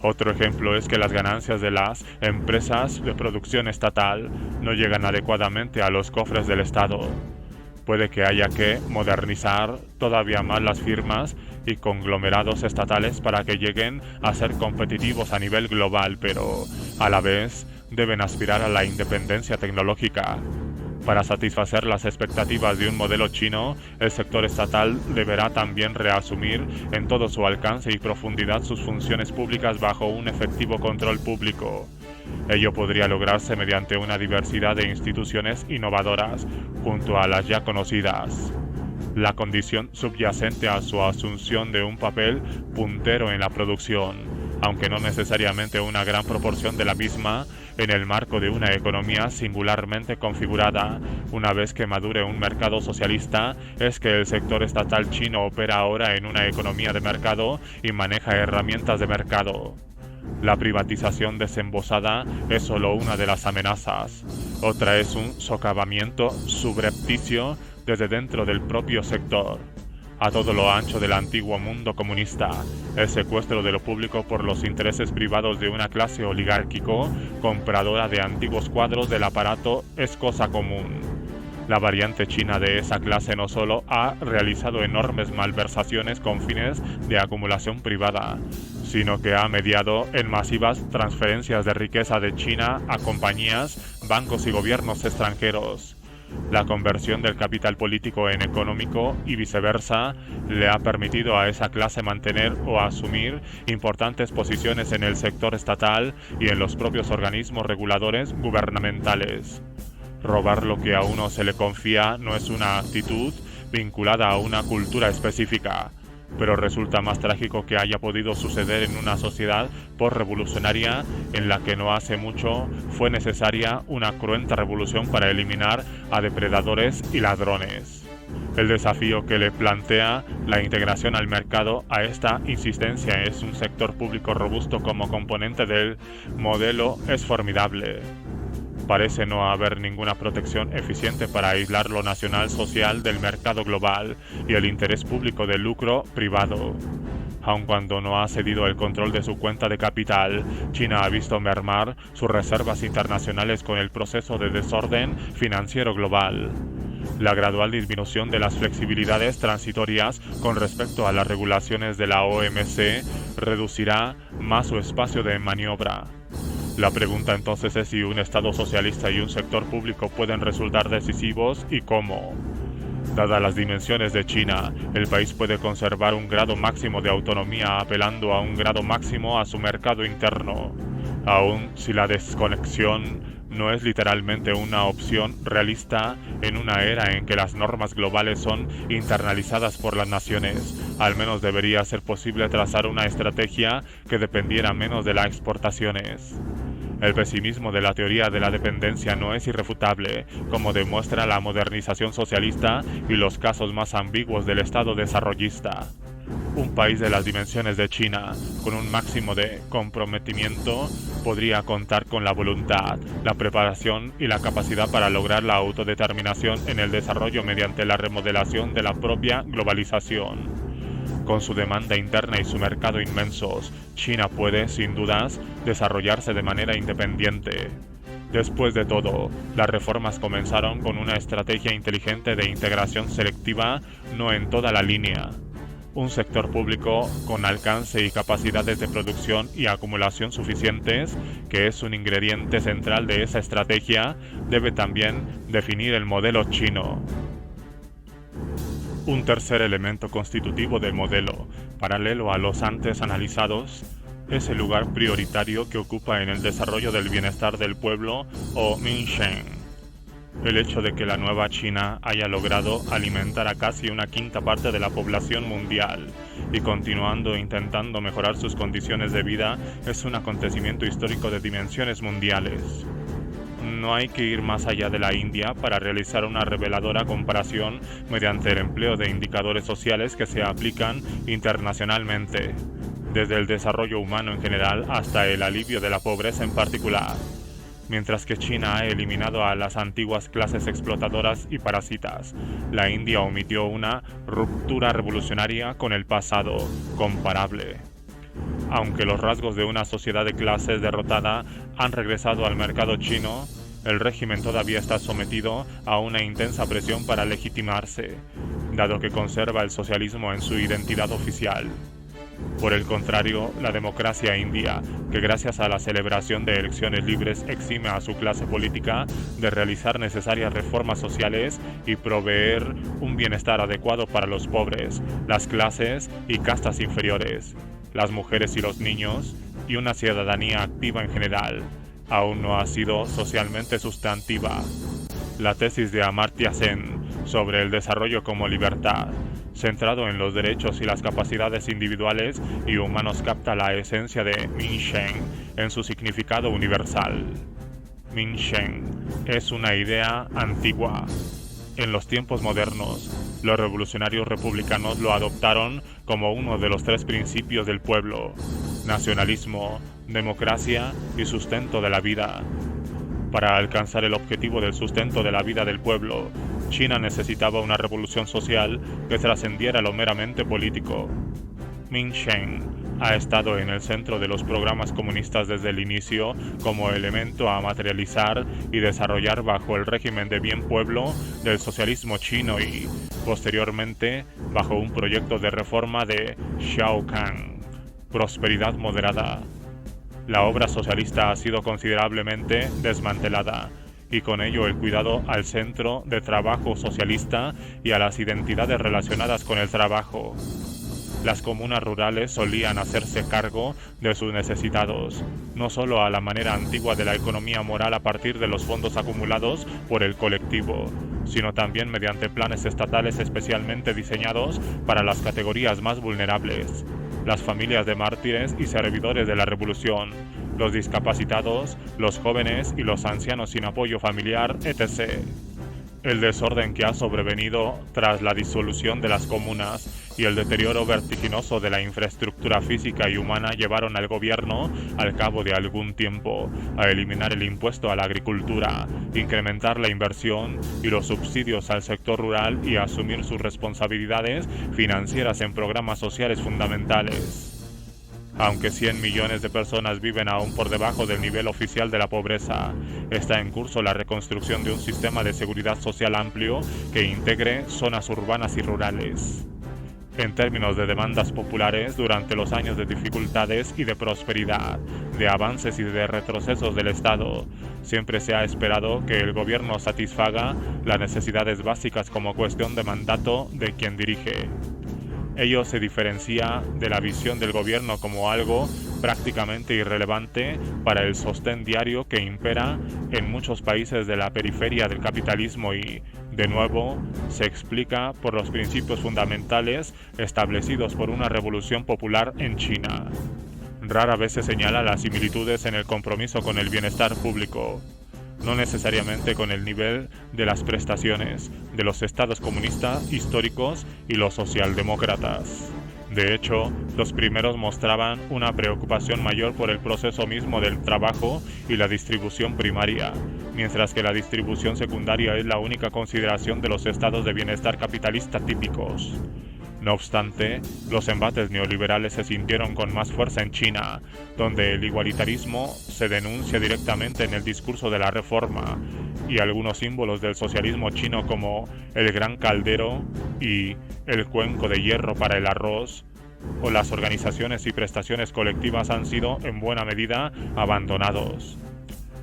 [SPEAKER 1] Otro ejemplo es que las ganancias de las empresas de producción estatal no llegan adecuadamente a los cofres del Estado. Puede que haya que modernizar todavía más las firmas y conglomerados estatales para que lleguen a ser competitivos a nivel global, pero a la vez deben aspirar a la independencia tecnológica. Para satisfacer las expectativas de un modelo chino, el sector estatal deberá también reasumir en todo su alcance y profundidad sus funciones públicas bajo un efectivo control público. Ello podría lograrse mediante una diversidad de instituciones innovadoras, junto a las ya conocidas. La condición subyacente a su asunción de un papel puntero en la producción, aunque no necesariamente una gran proporción de la misma, en el marco de una economía singularmente configurada. Una vez que madure un mercado socialista, es que el sector estatal chino opera ahora en una economía de mercado y maneja herramientas de mercado. La privatización desembosada es solo una de las amenazas. Otra es un socavamiento subrepticio desde dentro del propio sector. A todo lo ancho del antiguo mundo comunista, el secuestro de lo público por los intereses privados de una clase oligárquico compradora de antiguos cuadros del aparato es cosa común. La variante china de esa clase no solo ha realizado enormes malversaciones con fines de acumulación privada, sino que ha mediado en masivas transferencias de riqueza de China a compañías, bancos y gobiernos extranjeros. La conversión del capital político en económico y viceversa le ha permitido a esa clase mantener o asumir importantes posiciones en el sector estatal y en los propios organismos reguladores gubernamentales. Robar lo que a uno se le confía no es una actitud vinculada a una cultura específica, pero resulta más trágico que haya podido suceder en una sociedad postrevolucionaria en la que no hace mucho fue necesaria una cruenta revolución para eliminar a depredadores y ladrones. El desafío que le plantea la integración al mercado a esta insistencia es un sector público robusto como componente del modelo es formidable. Parece no haber ninguna protección eficiente para aislar lo nacional social del mercado global y el interés público del lucro privado. Aun cuando no ha cedido el control de su cuenta de capital, China ha visto mermar sus reservas internacionales con el proceso de desorden financiero global. La gradual disminución de las flexibilidades transitorias con respecto a las regulaciones de la OMC reducirá más su espacio de maniobra. La pregunta entonces es si un Estado socialista y un sector público pueden resultar decisivos y cómo. Dadas las dimensiones de China, el país puede conservar un grado máximo de autonomía apelando a un grado máximo a su mercado interno, aun si la desconexión no es literalmente una opción realista en una era en que las normas globales son internalizadas por las naciones. Al menos debería ser posible trazar una estrategia que dependiera menos de las exportaciones. El pesimismo de la teoría de la dependencia no es irrefutable, como demuestra la modernización socialista y los casos más ambiguos del Estado desarrollista. Un país de las dimensiones de China, con un máximo de comprometimiento, podría contar con la voluntad, la preparación y la capacidad para lograr la autodeterminación en el desarrollo mediante la remodelación de la propia globalización. Con su demanda interna y su mercado inmensos, China puede, sin dudas, desarrollarse de manera independiente. Después de todo, las reformas comenzaron con una estrategia inteligente de integración selectiva, no en toda la línea. Un sector público con alcance y capacidades de producción y acumulación suficientes, que es un ingrediente central de esa estrategia, debe también definir el modelo chino. Un tercer elemento constitutivo del modelo, paralelo a los antes analizados, es el lugar prioritario que ocupa en el desarrollo del bienestar del pueblo o Minsheng. El hecho de que la nueva China haya logrado alimentar a casi una quinta parte de la población mundial y continuando intentando mejorar sus condiciones de vida es un acontecimiento histórico de dimensiones mundiales. No hay que ir más allá de la India para realizar una reveladora comparación mediante el empleo de indicadores sociales que se aplican internacionalmente, desde el desarrollo humano en general hasta el alivio de la pobreza en particular. Mientras que China ha eliminado a las antiguas clases explotadoras y parásitas, la India omitió una ruptura revolucionaria con el pasado comparable. Aunque los rasgos de una sociedad de clases derrotada han regresado al mercado chino, el régimen todavía está sometido a una intensa presión para legitimarse, dado que conserva el socialismo en su identidad oficial. Por el contrario, la democracia india, que gracias a la celebración de elecciones libres exime a su clase política de realizar necesarias reformas sociales y proveer un bienestar adecuado para los pobres, las clases y castas inferiores, las mujeres y los niños, y una ciudadanía activa en general, aún no ha sido socialmente sustantiva. La tesis de Amartya Sen sobre el desarrollo como libertad, centrado en los derechos y las capacidades individuales y humanos, capta la esencia de Minsheng en su significado universal. Minsheng es una idea antigua. En los tiempos modernos, los revolucionarios republicanos lo adoptaron como uno de los 3 principios del pueblo: nacionalismo, democracia y sustento de la vida. Para alcanzar el objetivo del sustento de la vida del pueblo, China necesitaba una revolución social que trascendiera lo meramente político. Minsheng ha estado en el centro de los programas comunistas desde el inicio como elemento a materializar y desarrollar bajo el régimen de bien pueblo del socialismo chino y, posteriormente, bajo un proyecto de reforma de Xiao Kang, prosperidad moderada. La obra socialista ha sido considerablemente desmantelada, y con ello el cuidado al centro de trabajo socialista y a las identidades relacionadas con el trabajo. Las comunas rurales solían hacerse cargo de sus necesitados, no solo a la manera antigua de la economía moral a partir de los fondos acumulados por el colectivo, sino también mediante planes estatales especialmente diseñados para las categorías más vulnerables: las familias de mártires y servidores de la revolución, los discapacitados, los jóvenes y los ancianos sin apoyo familiar, etc. El desorden que ha sobrevenido tras la disolución de las comunas y el deterioro vertiginoso de la infraestructura física y humana llevaron al gobierno, al cabo de algún tiempo, a eliminar el impuesto a la agricultura, incrementar la inversión y los subsidios al sector rural y a asumir sus responsabilidades financieras en programas sociales fundamentales. Aunque 100 millones de personas viven aún por debajo del nivel oficial de la pobreza, está en curso la reconstrucción de un sistema de seguridad social amplio que integre zonas urbanas y rurales. En términos de demandas populares, durante los años de dificultades y de prosperidad, de avances y de retrocesos del Estado, siempre se ha esperado que el gobierno satisfaga las necesidades básicas como cuestión de mandato de quien dirige. Ello se diferencia de la visión del gobierno como algo prácticamente irrelevante para el sostén diario que impera en muchos países de la periferia del capitalismo y, de nuevo, se explica por los principios fundamentales establecidos por una revolución popular en China. Rara vez se señala las similitudes en el compromiso con el bienestar público, no necesariamente con el nivel de las prestaciones de los estados comunistas históricos y los socialdemócratas. De hecho, los primeros mostraban una preocupación mayor por el proceso mismo del trabajo y la distribución primaria, mientras que la distribución secundaria es la única consideración de los estados de bienestar capitalista típicos. No obstante, los embates neoliberales se sintieron con más fuerza en China, donde el igualitarismo se denuncia directamente en el discurso de la reforma, y algunos símbolos del socialismo chino como el gran caldero y el cuenco de hierro para el arroz, o las organizaciones y prestaciones colectivas han sido en buena medida abandonados.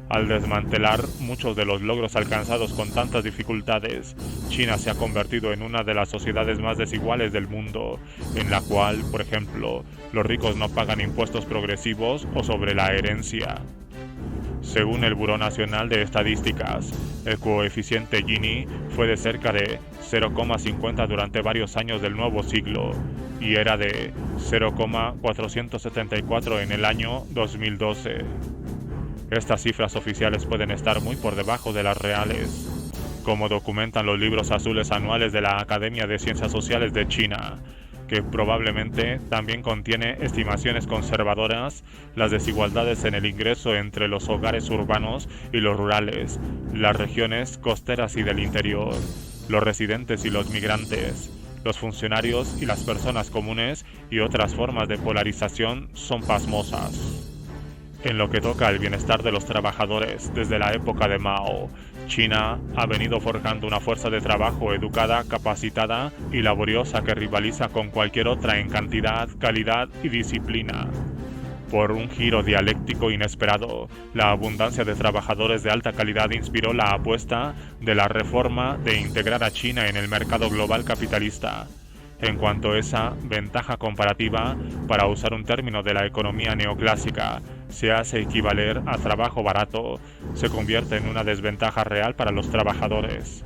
[SPEAKER 1] Al desmantelar muchos de los logros alcanzados con tantas dificultades, China se ha convertido en una de las sociedades más desiguales del mundo, en la cual, por ejemplo, los ricos no pagan impuestos progresivos o sobre la herencia. Según el Buró Nacional de Estadísticas, el coeficiente Gini fue de cerca de 0,50 durante varios años del nuevo siglo y era de 0,474 en el año 2012. Estas cifras oficiales pueden estar muy por debajo de las reales, como documentan los libros azules anuales de la Academia de Ciencias Sociales de China, que probablemente también contiene estimaciones conservadoras, las desigualdades en el ingreso entre los hogares urbanos y los rurales, las regiones costeras y del interior, los residentes y los migrantes, los funcionarios y las personas comunes y otras formas de polarización son pasmosas. En lo que toca al bienestar de los trabajadores, desde la época de Mao, China ha venido forjando una fuerza de trabajo educada, capacitada y laboriosa que rivaliza con cualquier otra en cantidad, calidad y disciplina. Por un giro dialéctico inesperado, la abundancia de trabajadores de alta calidad inspiró la apuesta de la reforma de integrar a China en el mercado global capitalista. En cuanto a esa ventaja comparativa, para usar un término de la economía neoclásica, se hace equivaler a trabajo barato, se convierte en una desventaja real para los trabajadores.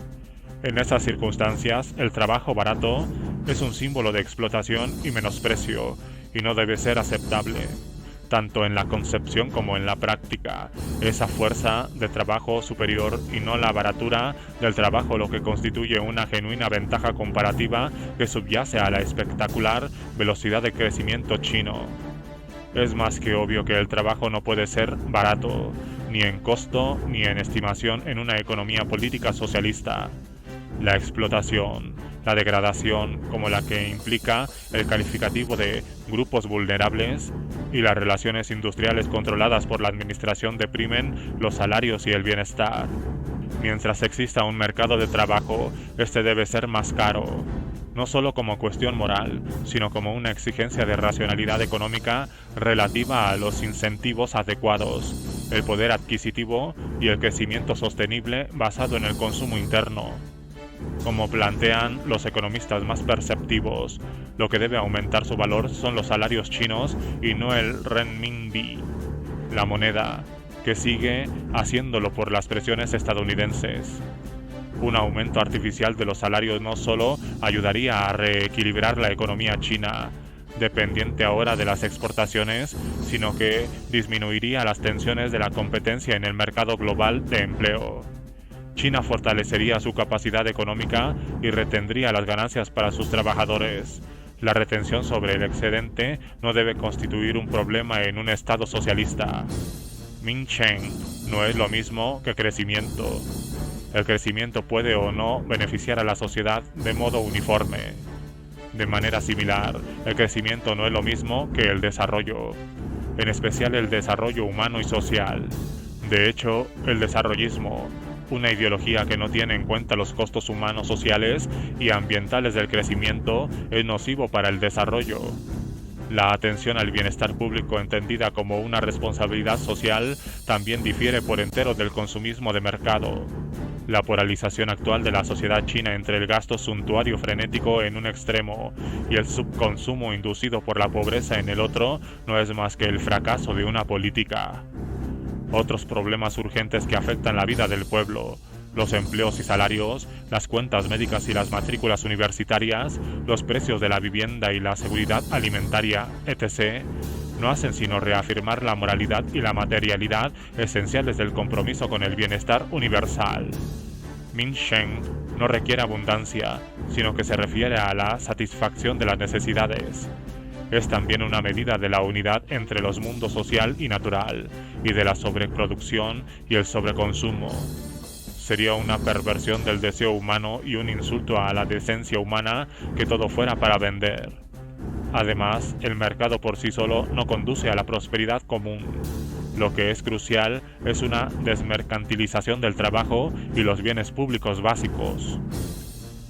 [SPEAKER 1] En esas circunstancias, el trabajo barato es un símbolo de explotación y menosprecio, y no debe ser aceptable. tanto en la concepción como en la práctica, esa fuerza de trabajo superior y no la baratura del trabajo lo que constituye una genuina ventaja comparativa que subyace a la espectacular velocidad de crecimiento chino. Es más que obvio que el trabajo no puede ser barato, ni en costo ni en estimación en una economía política socialista. La explotación, la degradación como la que implica el calificativo de grupos vulnerables y las relaciones industriales controladas por la administración deprimen los salarios y el bienestar. Mientras exista un mercado de trabajo, este debe ser más caro, no solo como cuestión moral, sino como una exigencia de racionalidad económica relativa a los incentivos adecuados, el poder adquisitivo y el crecimiento sostenible basado en el consumo interno. Como plantean los economistas más perceptivos, lo que debe aumentar su valor son los salarios chinos y no el renminbi, la moneda, que sigue haciéndolo por las presiones estadounidenses. Un aumento artificial de los salarios no solo ayudaría a reequilibrar la economía china, dependiente ahora de las exportaciones, sino que disminuiría las tensiones de la competencia en el mercado global de empleo. China fortalecería su capacidad económica y retendría las ganancias para sus trabajadores. La retención sobre el excedente no debe constituir un problema en un Estado socialista. Minsheng no es lo mismo que crecimiento. El crecimiento puede o no beneficiar a la sociedad de modo uniforme. De manera similar, el crecimiento no es lo mismo que el desarrollo, en especial el desarrollo humano y social. De hecho, el desarrollismo, una ideología que no tiene en cuenta los costos humanos, sociales y ambientales del crecimiento, es nocivo para el desarrollo. La atención al bienestar público entendida como una responsabilidad social también difiere por entero del consumismo de mercado. La polarización actual de la sociedad china entre el gasto suntuario frenético en un extremo y el subconsumo inducido por la pobreza en el otro no es más que el fracaso de una política. Otros problemas urgentes que afectan la vida del pueblo, los empleos y salarios, las cuentas médicas y las matrículas universitarias, los precios de la vivienda y la seguridad alimentaria, etc., no hacen sino reafirmar la moralidad y la materialidad esenciales del compromiso con el bienestar universal. Minsheng no requiere abundancia, sino que se refiere a la satisfacción de las necesidades. Es también una medida de la unidad entre los mundos social y natural, y de la sobreproducción y el sobreconsumo. Sería una perversión del deseo humano y un insulto a la decencia humana que todo fuera para vender. Además, el mercado por sí solo no conduce a la prosperidad común. Lo que es crucial es una desmercantilización del trabajo y los bienes públicos básicos.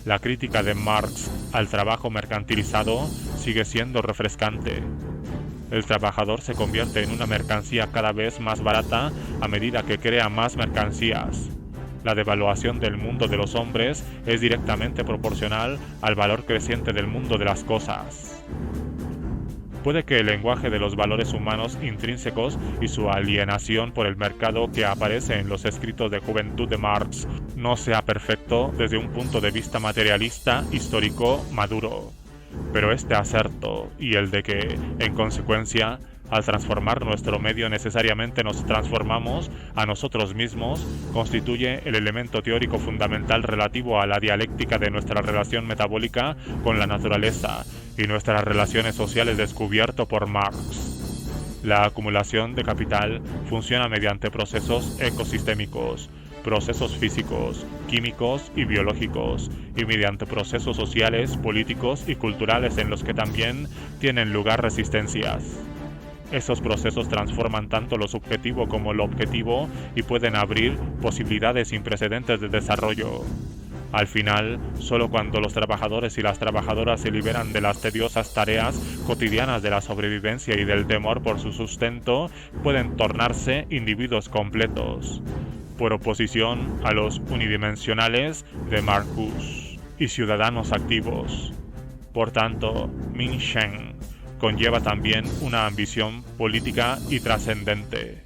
[SPEAKER 1] La crítica de Marx al trabajo mercantilizado sigue siendo refrescante. El trabajador se convierte en una mercancía cada vez más barata a medida que crea más mercancías. La devaluación del mundo de los hombres es directamente proporcional al valor creciente del mundo de las cosas. Puede que el lenguaje de los valores humanos intrínsecos y su alienación por el mercado que aparece en los escritos de juventud de Marx no sea perfecto desde un punto de vista materialista histórico maduro, pero este acerto y el de que, en consecuencia, al transformar nuestro medio necesariamente nos transformamos a nosotros mismos, constituye el elemento teórico fundamental relativo a la dialéctica de nuestra relación metabólica con la naturaleza y nuestras relaciones sociales descubierto por Marx. La acumulación de capital funciona mediante procesos ecosistémicos, procesos físicos, químicos y biológicos, y mediante procesos sociales, políticos y culturales en los que también tienen lugar resistencias. Esos procesos transforman tanto lo subjetivo como lo objetivo y pueden abrir posibilidades sin precedentes de desarrollo. Al final, solo cuando los trabajadores y las trabajadoras se liberan de las tediosas tareas cotidianas de la sobrevivencia y del temor por su sustento, pueden tornarse individuos completos, por oposición a los unidimensionales de Marcuse, y ciudadanos activos. Por tanto, Minsheng conlleva también una ambición política y trascendente.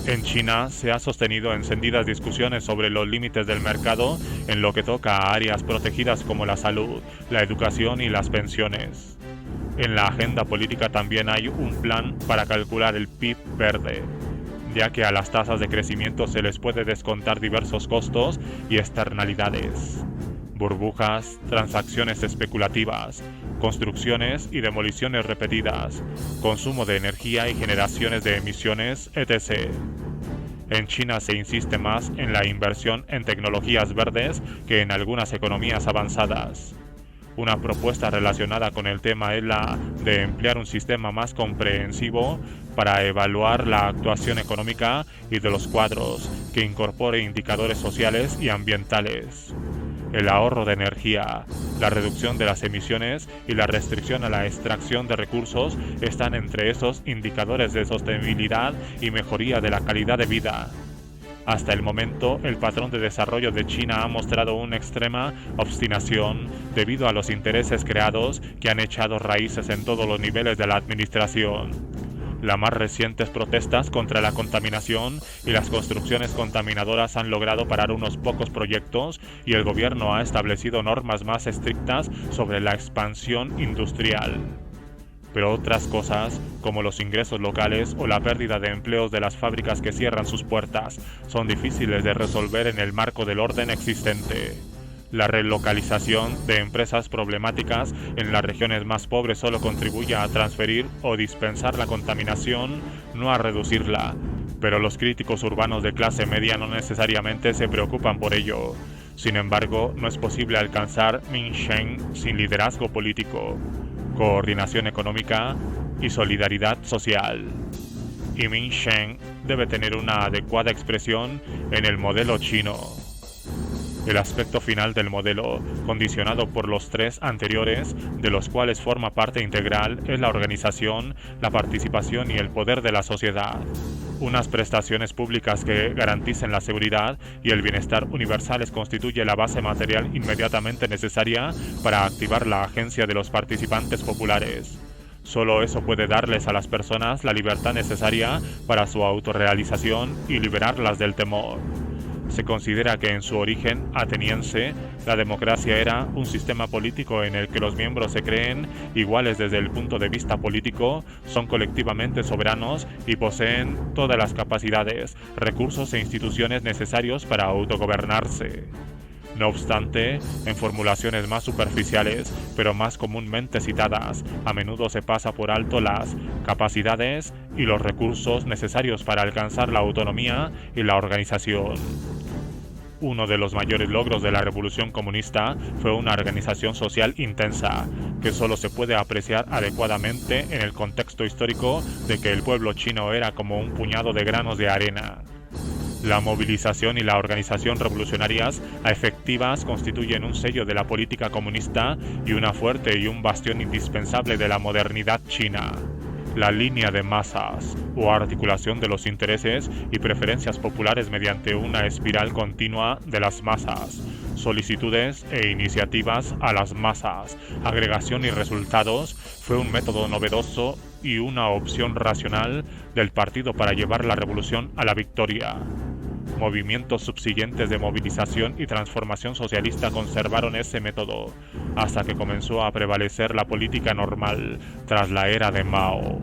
[SPEAKER 1] En China se ha sostenido encendidas discusiones sobre los límites del mercado en lo que toca a áreas protegidas como la salud, la educación y las pensiones. En la agenda política también hay un plan para calcular el PIB verde, ya que a las tasas de crecimiento se les puede descontar diversos costos y externalidades. Burbujas, transacciones especulativas, construcciones y demoliciones repetidas, consumo de energía y generaciones de emisiones, etc. En China se insiste más en la inversión en tecnologías verdes que en algunas economías avanzadas. Una propuesta relacionada con el tema es la de emplear un sistema más comprensivo para evaluar la actuación económica y de los cuadros, que incorpore indicadores sociales y ambientales. El ahorro de energía, la reducción de las emisiones y la restricción a la extracción de recursos están entre esos indicadores de sostenibilidad y mejoría de la calidad de vida. Hasta el momento, el patrón de desarrollo de China ha mostrado una extrema obstinación debido a los intereses creados que han echado raíces en todos los niveles de la administración. Las más recientes protestas contra la contaminación y las construcciones contaminadoras han logrado parar unos pocos proyectos y el gobierno ha establecido normas más estrictas sobre la expansión industrial. Pero otras cosas, como los ingresos locales o la pérdida de empleos de las fábricas que cierran sus puertas, son difíciles de resolver en el marco del orden existente. La relocalización de empresas problemáticas en las regiones más pobres solo contribuye a transferir o dispensar la contaminación, no a reducirla. Pero los críticos urbanos de clase media no necesariamente se preocupan por ello. Sin embargo, no es posible alcanzar Minsheng sin liderazgo político, coordinación económica y solidaridad social. Y Minsheng debe tener una adecuada expresión en el modelo chino. El aspecto final del modelo, condicionado por los tres anteriores, de los cuales forma parte integral, es la organización, la participación y el poder de la sociedad. Unas prestaciones públicas que garanticen la seguridad y el bienestar universales constituye la base material inmediatamente necesaria para activar la agencia de los participantes populares. Solo eso puede darles a las personas la libertad necesaria para su autorrealización y liberarlas del temor. Se considera que en su origen ateniense, la democracia era un sistema político en el que los miembros se creen iguales desde el punto de vista político, son colectivamente soberanos y poseen todas las capacidades, recursos e instituciones necesarios para autogobernarse. No obstante, en formulaciones más superficiales, pero más comúnmente citadas, a menudo se pasa por alto las capacidades y los recursos necesarios para alcanzar la autonomía y la organización. Uno de los mayores logros de la Revolución Comunista fue una organización social intensa, que solo se puede apreciar adecuadamente en el contexto histórico de que el pueblo chino era como un puñado de granos de arena. La movilización y la organización revolucionarias efectivas constituyen un sello de la política comunista y una fuerte y un bastión indispensable de la modernidad china. La línea de masas, o articulación de los intereses y preferencias populares mediante una espiral continua de las masas, solicitudes e iniciativas a las masas, agregación y resultados, fue un método novedoso y una opción racional del partido para llevar la revolución a la victoria. Movimientos subsiguientes de movilización y transformación socialista conservaron ese método, hasta que comenzó a prevalecer la política normal tras la era de Mao.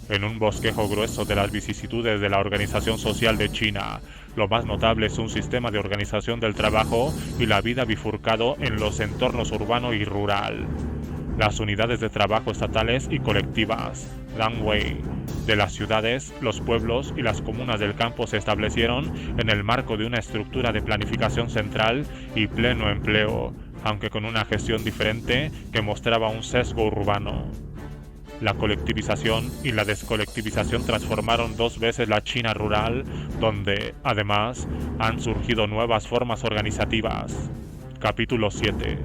[SPEAKER 1] En un bosquejo grueso de las vicisitudes de la organización social de China, lo más notable es un sistema de organización del trabajo y la vida bifurcado en los entornos urbano y rural. Las unidades de trabajo estatales y colectivas, Danwei, de las ciudades, los pueblos y las comunas del campo se establecieron en el marco de una estructura de planificación central y pleno empleo, aunque con una gestión diferente que mostraba un sesgo urbano. La colectivización y la descolectivización transformaron dos veces la China rural, donde, además, han surgido nuevas formas organizativas. Capítulo 7.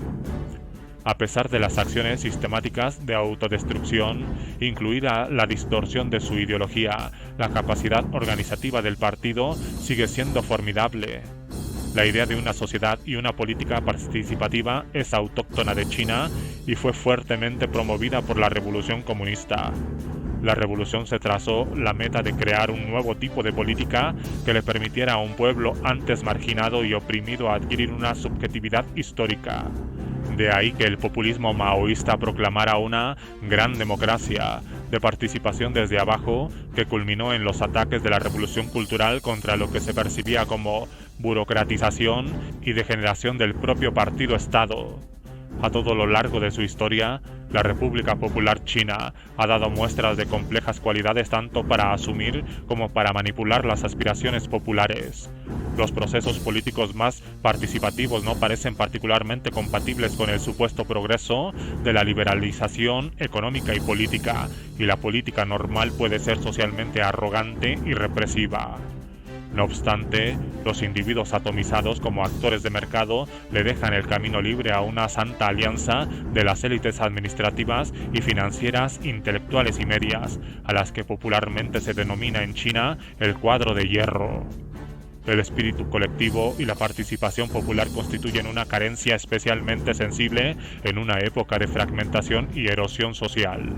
[SPEAKER 1] A pesar de las acciones sistemáticas de autodestrucción, incluida la distorsión de su ideología, la capacidad organizativa del partido sigue siendo formidable. La idea de una sociedad y una política participativa es autóctona de China y fue fuertemente promovida por la Revolución Comunista. La revolución se trazó la meta de crear un nuevo tipo de política que le permitiera a un pueblo antes marginado y oprimido adquirir una subjetividad histórica. De ahí que el populismo maoísta proclamara una gran democracia de participación desde abajo que culminó en los ataques de la revolución cultural contra lo que se percibía como burocratización y degeneración del propio partido-estado. A todo lo largo de su historia, la República Popular China ha dado muestras de complejas cualidades tanto para asumir como para manipular las aspiraciones populares. Los procesos políticos más participativos no parecen particularmente compatibles con el supuesto progreso de la liberalización económica y política, y la política normal puede ser socialmente arrogante y represiva. No obstante, los individuos atomizados como actores de mercado le dejan el camino libre a una santa alianza de las élites administrativas y financieras, intelectuales y medias, a las que popularmente se denomina en China el cuadro de hierro. El espíritu colectivo y la participación popular constituyen una carencia especialmente sensible en una época de fragmentación y erosión social.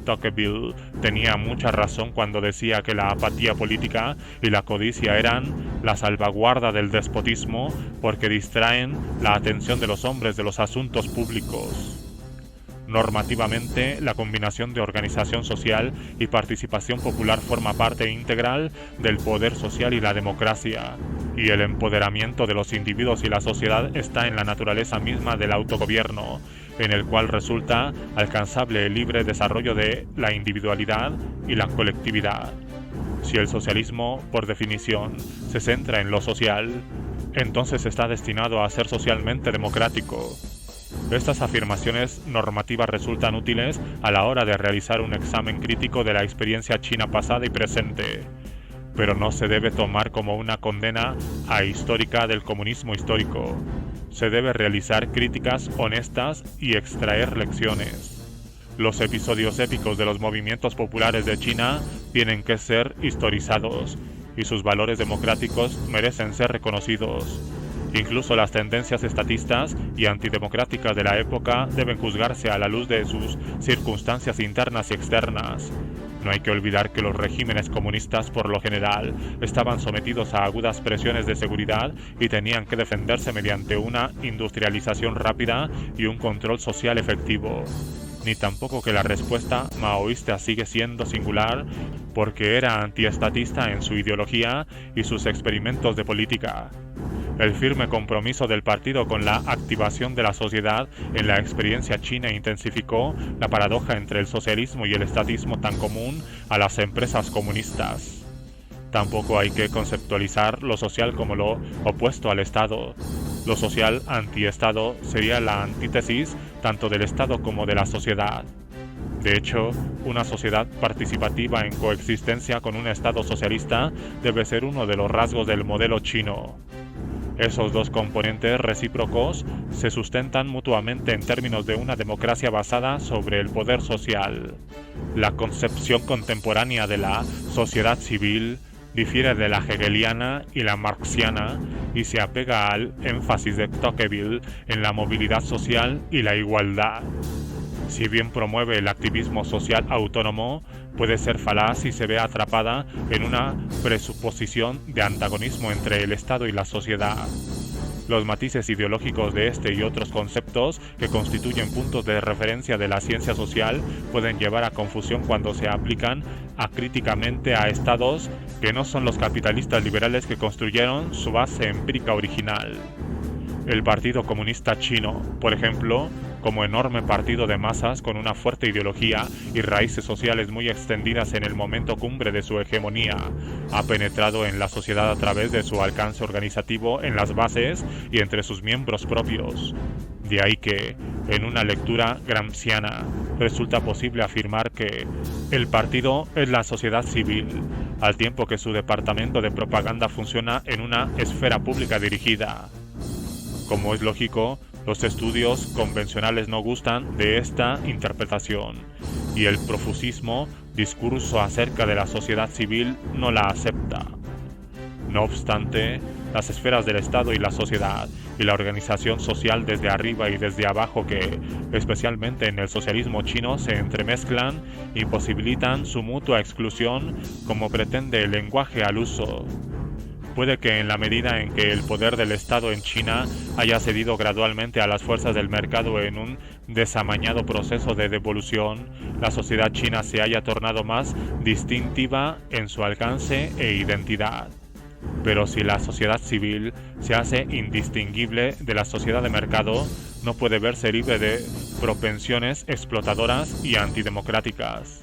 [SPEAKER 1] Tocqueville tenía mucha razón cuando decía que la apatía política y la codicia eran la salvaguarda del despotismo porque distraen la atención de los hombres de los asuntos públicos. Normativamente, la combinación de organización social y participación popular forma parte integral del poder social y la democracia, y el empoderamiento de los individuos y la sociedad está en la naturaleza misma del autogobierno, en el cual resulta alcanzable el libre desarrollo de la individualidad y la colectividad. Si el socialismo, por definición, se centra en lo social, entonces está destinado a ser socialmente democrático. Estas afirmaciones normativas resultan útiles a la hora de realizar un examen crítico de la experiencia china pasada y presente, pero no se debe tomar como una condena ahistórica del comunismo histórico. Se debe realizar críticas honestas y extraer lecciones. Los episodios épicos de los movimientos populares de China tienen que ser historizados, y sus valores democráticos merecen ser reconocidos. Incluso las tendencias estatistas y antidemocráticas de la época deben juzgarse a la luz de sus circunstancias internas y externas. No hay que olvidar que los regímenes comunistas, por lo general, estaban sometidos a agudas presiones de seguridad y tenían que defenderse mediante una industrialización rápida y un control social efectivo. Ni tampoco que la respuesta maoísta sigue siendo singular porque era antiestatista en su ideología y sus experimentos de política. El firme compromiso del partido con la activación de la sociedad en la experiencia china intensificó la paradoja entre el socialismo y el estatismo tan común a las empresas comunistas. Tampoco hay que conceptualizar lo social como lo opuesto al Estado. Lo social anti-Estado sería la antítesis tanto del Estado como de la sociedad. De hecho, una sociedad participativa en coexistencia con un Estado socialista debe ser uno de los rasgos del modelo chino. Esos dos componentes recíprocos se sustentan mutuamente en términos de una democracia basada sobre el poder social. La concepción contemporánea de la sociedad civil difiere de la hegeliana y la marxiana y se apega al énfasis de Tocqueville en la movilidad social y la igualdad. Si bien promueve el activismo social autónomo, puede ser falaz si se ve atrapada en una presuposición de antagonismo entre el Estado y la sociedad. Los matices ideológicos de este y otros conceptos que constituyen puntos de referencia de la ciencia social pueden llevar a confusión cuando se aplican acríticamente a estados que no son los capitalistas liberales que construyeron su base empírica original. El Partido Comunista Chino, por ejemplo, como enorme partido de masas con una fuerte ideología y raíces sociales muy extendidas en el momento cumbre de su hegemonía, ha penetrado en la sociedad a través de su alcance organizativo en las bases y entre sus miembros propios. De ahí que, en una lectura gramsciana, resulta posible afirmar que el partido es la sociedad civil, al tiempo que su departamento de propaganda funciona en una esfera pública dirigida. Como es lógico, los estudios convencionales no gustan de esta interpretación, y el profusismo discurso acerca de la sociedad civil no la acepta. No obstante, las esferas del Estado y la sociedad, y la organización social desde arriba y desde abajo que, especialmente en el socialismo chino, se entremezclan y posibilitan su mutua exclusión como pretende el lenguaje al uso. Puede que en la medida en que el poder del Estado en China haya cedido gradualmente a las fuerzas del mercado en un desamañado proceso de devolución, la sociedad china se haya tornado más distintiva en su alcance e identidad. Pero si la sociedad civil se hace indistinguible de la sociedad de mercado, no puede verse libre de propensiones explotadoras y antidemocráticas.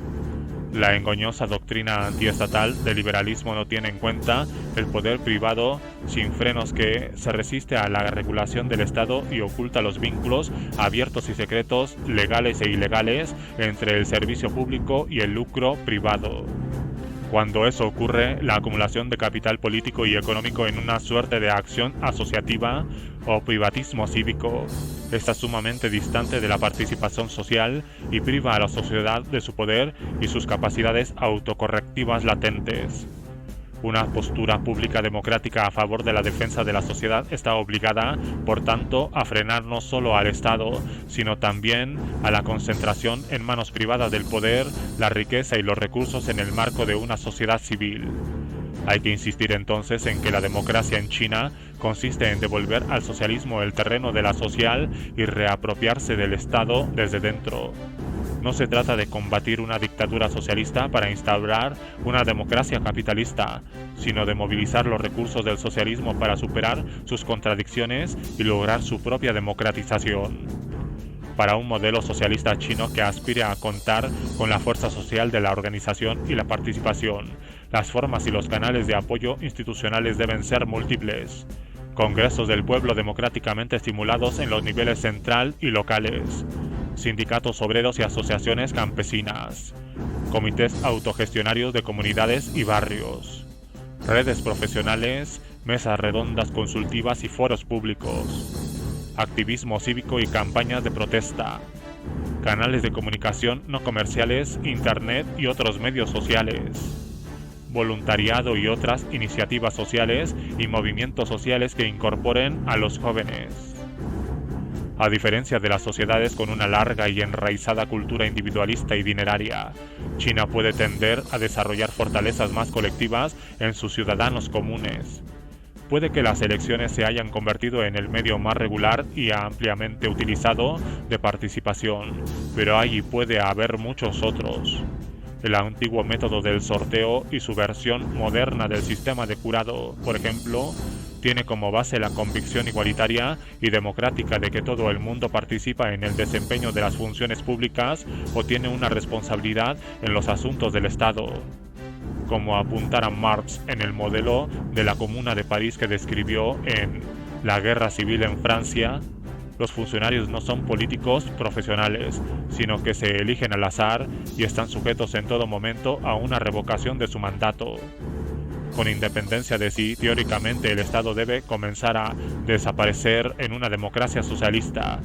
[SPEAKER 1] La engañosa doctrina antiestatal del liberalismo no tiene en cuenta el poder privado sin frenos que se resiste a la regulación del Estado y oculta los vínculos abiertos y secretos, legales e ilegales, entre el servicio público y el lucro privado. Cuando eso ocurre, la acumulación de capital político y económico en una suerte de acción asociativa o privatismo cívico está sumamente distante de la participación social y priva a la sociedad de su poder y sus capacidades autocorrectivas latentes. Una postura pública democrática a favor de la defensa de la sociedad está obligada, por tanto, a frenar no solo al Estado, sino también a la concentración en manos privadas del poder, la riqueza y los recursos en el marco de una sociedad civil. Hay que insistir entonces en que la democracia en China consiste en devolver al socialismo el terreno de la social y reapropiarse del Estado desde dentro. No se trata de combatir una dictadura socialista para instaurar una democracia capitalista, sino de movilizar los recursos del socialismo para superar sus contradicciones y lograr su propia democratización. Para un modelo socialista chino que aspire a contar con la fuerza social de la organización y la participación, las formas y los canales de apoyo institucionales deben ser múltiples. Congresos del pueblo democráticamente estimulados en los niveles central y locales, sindicatos obreros y asociaciones campesinas, comités autogestionarios de comunidades y barrios, redes profesionales, mesas redondas consultivas y foros públicos, activismo cívico y campañas de protesta, canales de comunicación no comerciales, internet y otros medios sociales, voluntariado y otras iniciativas sociales y movimientos sociales que incorporen a los jóvenes. A diferencia de las sociedades con una larga y enraizada cultura individualista y dineraria, China puede tender a desarrollar fortalezas más colectivas en sus ciudadanos comunes. Puede que las elecciones se hayan convertido en el medio más regular y ampliamente utilizado de participación, pero allí puede haber muchos otros. El antiguo método del sorteo y su versión moderna del sistema de jurado, por ejemplo, tiene como base la convicción igualitaria y democrática de que todo el mundo participa en el desempeño de las funciones públicas o tiene una responsabilidad en los asuntos del Estado. Como apuntara Marx en el modelo de la Comuna de París que describió en La Guerra Civil en Francia, los funcionarios no son políticos profesionales, sino que se eligen al azar y están sujetos en todo momento a una revocación de su mandato. Con independencia de si teóricamente el Estado debe comenzar a desaparecer en una democracia socialista.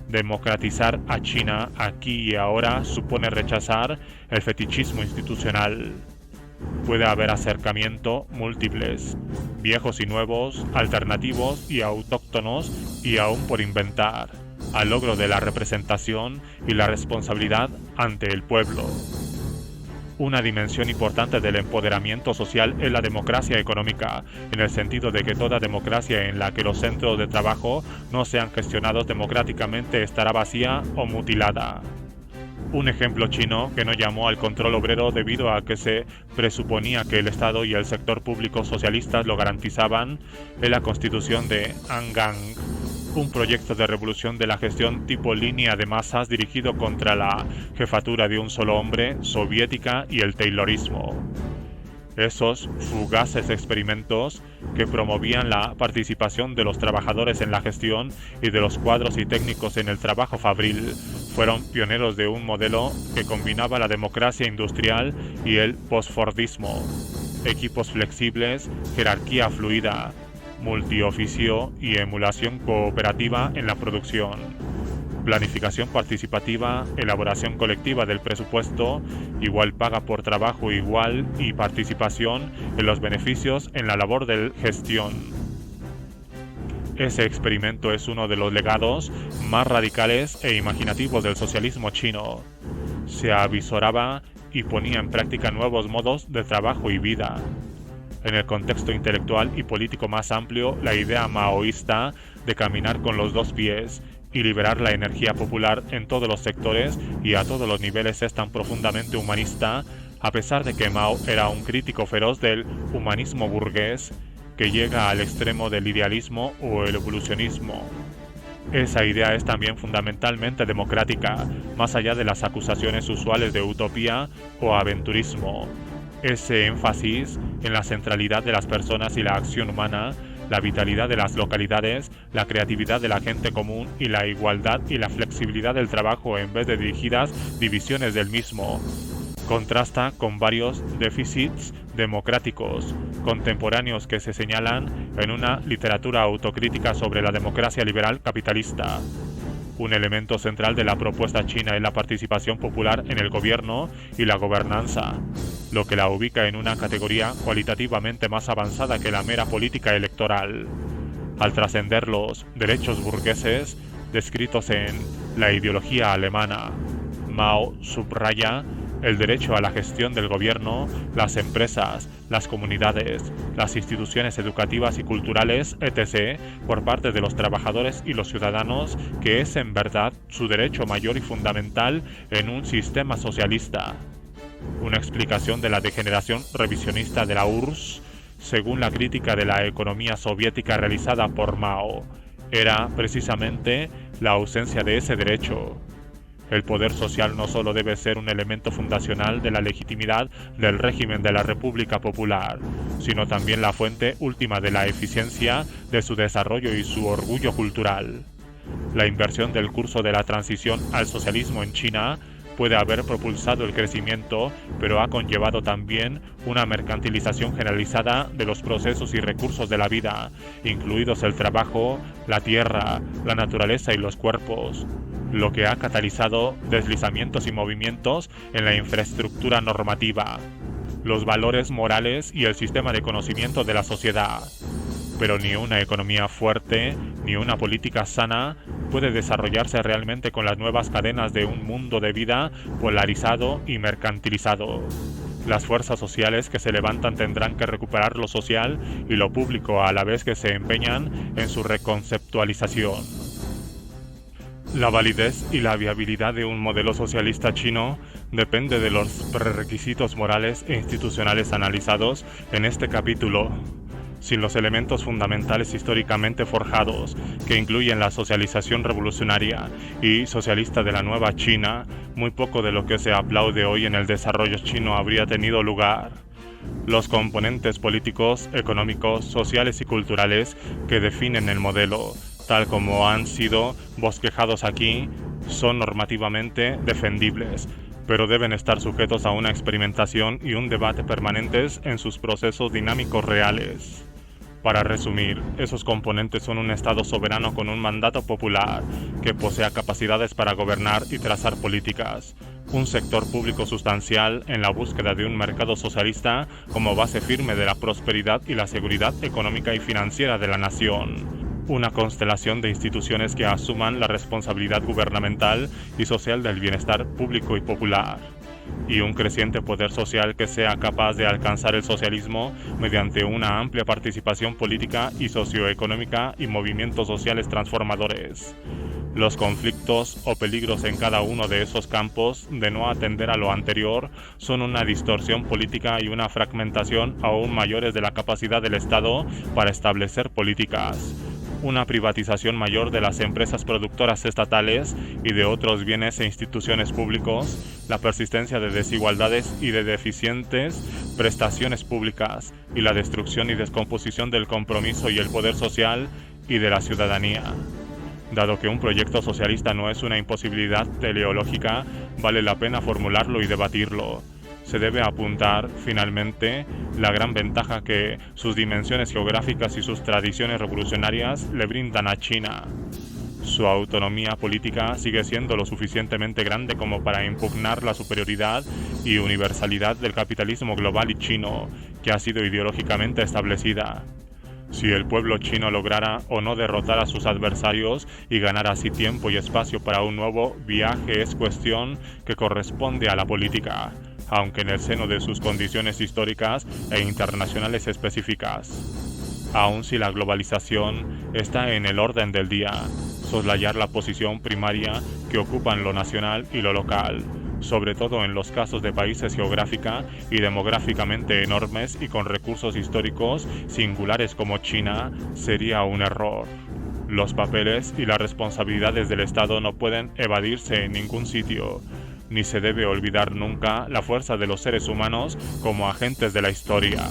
[SPEAKER 1] Democratizar a China aquí y ahora supone rechazar el fetichismo institucional. Puede haber acercamiento múltiples, viejos y nuevos, alternativos y autóctonos y aún por inventar, al logro de la representación y la responsabilidad ante el pueblo. Una dimensión importante del empoderamiento social es la democracia económica, en el sentido de que toda democracia en la que los centros de trabajo no sean gestionados democráticamente estará vacía o mutilada. Un ejemplo chino que no llamó al control obrero debido a que se presuponía que el Estado y el sector público socialistas lo garantizaban es la constitución de Angang, un proyecto de revolución de la gestión tipo línea de masas dirigido contra la jefatura de un solo hombre, soviética y el taylorismo. Esos fugaces experimentos que promovían la participación de los trabajadores en la gestión y de los cuadros y técnicos en el trabajo fabril fueron pioneros de un modelo que combinaba la democracia industrial y el postfordismo, equipos flexibles, jerarquía fluida, multioficio y emulación cooperativa en la producción, planificación participativa, elaboración colectiva del presupuesto, igual paga por trabajo igual y participación en los beneficios en la labor de gestión. Ese experimento es uno de los legados más radicales e imaginativos del socialismo chino. Se avisoraba y ponía en práctica nuevos modos de trabajo y vida. En el contexto intelectual y político más amplio, la idea maoísta de caminar con los dos pies y liberar la energía popular en todos los sectores y a todos los niveles es tan profundamente humanista, a pesar de que Mao era un crítico feroz del humanismo burgués que llega al extremo del idealismo o el evolucionismo. Esa idea es también fundamentalmente democrática, más allá de las acusaciones usuales de utopía o aventurismo. Ese énfasis en la centralidad de las personas y la acción humana, la vitalidad de las localidades, la creatividad de la gente común y la igualdad y la flexibilidad del trabajo en vez de dirigidas divisiones del mismo, contrasta con varios déficits democráticos contemporáneos que se señalan en una literatura autocrítica sobre la democracia liberal capitalista. Un elemento central de la propuesta china es la participación popular en el gobierno y la gobernanza, lo que la ubica en una categoría cualitativamente más avanzada que la mera política electoral. Al trascender los derechos burgueses descritos en la ideología alemana, Mao subraya el derecho a la gestión del gobierno, las empresas, las comunidades, las instituciones educativas y culturales, etc., por parte de los trabajadores y los ciudadanos, que es en verdad su derecho mayor y fundamental en un sistema socialista. Una explicación de la degeneración revisionista de la URSS, según la crítica de la economía soviética realizada por Mao, era precisamente la ausencia de ese derecho. El poder social no solo debe ser un elemento fundacional de la legitimidad del régimen de la República Popular, sino también la fuente última de la eficiencia de su desarrollo y su orgullo cultural. La inversión del curso de la transición al socialismo en China puede haber propulsado el crecimiento, pero ha conllevado también una mercantilización generalizada de los procesos y recursos de la vida, incluidos el trabajo, la tierra, la naturaleza y los cuerpos, lo que ha catalizado deslizamientos y movimientos en la infraestructura normativa, los valores morales y el sistema de conocimiento de la sociedad. Pero ni una economía fuerte ni una política sana puede desarrollarse realmente con las nuevas cadenas de un mundo de vida polarizado y mercantilizado. Las fuerzas sociales que se levantan tendrán que recuperar lo social y lo público a la vez que se empeñan en su reconceptualización. La validez y la viabilidad de un modelo socialista chino depende de los prerequisitos morales e institucionales analizados en este capítulo. Sin los elementos fundamentales históricamente forjados, que incluyen la socialización revolucionaria y socialista de la nueva China, muy poco de lo que se aplaude hoy en el desarrollo chino habría tenido lugar. Los componentes políticos, económicos, sociales y culturales que definen el modelo, tal como han sido bosquejados aquí, son normativamente defendibles, pero deben estar sujetos a una experimentación y un debate permanentes en sus procesos dinámicos reales. Para resumir, esos componentes son un Estado soberano con un mandato popular, que posea capacidades para gobernar y trazar políticas, un sector público sustancial en la búsqueda de un mercado socialista como base firme de la prosperidad y la seguridad económica y financiera de la nación, una constelación de instituciones que asuman la responsabilidad gubernamental y social del bienestar público y popular, y un creciente poder social que sea capaz de alcanzar el socialismo mediante una amplia participación política y socioeconómica y movimientos sociales transformadores. Los conflictos o peligros en cada uno de esos campos de no atender a lo anterior son una distorsión política y una fragmentación aún mayores de la capacidad del Estado para establecer políticas, una privatización mayor de las empresas productoras estatales y de otros bienes e instituciones públicos, la persistencia de desigualdades y de deficientes prestaciones públicas, y la destrucción y descomposición del compromiso y el poder social y de la ciudadanía. Dado que un proyecto socialista no es una imposibilidad teleológica, vale la pena formularlo y debatirlo. Se debe apuntar, finalmente, la gran ventaja que sus dimensiones geográficas y sus tradiciones revolucionarias le brindan a China. Su autonomía política sigue siendo lo suficientemente grande como para impugnar la superioridad y universalidad del capitalismo global y chino, que ha sido ideológicamente establecida. Si el pueblo chino lograra o no derrotar a sus adversarios y ganar así tiempo y espacio para un nuevo viaje, es cuestión que corresponde a la política. aunque en el seno de sus condiciones históricas e internacionales específicas. Aun si la globalización está en el orden del día, soslayar la posición primaria que ocupan lo nacional y lo local, sobre todo en los casos de países geográfica y demográficamente enormes y con recursos históricos singulares como China, sería un error. Los papeles y las responsabilidades del Estado no pueden evadirse en ningún sitio, ni se debe olvidar nunca la fuerza de los seres humanos como agentes de la historia.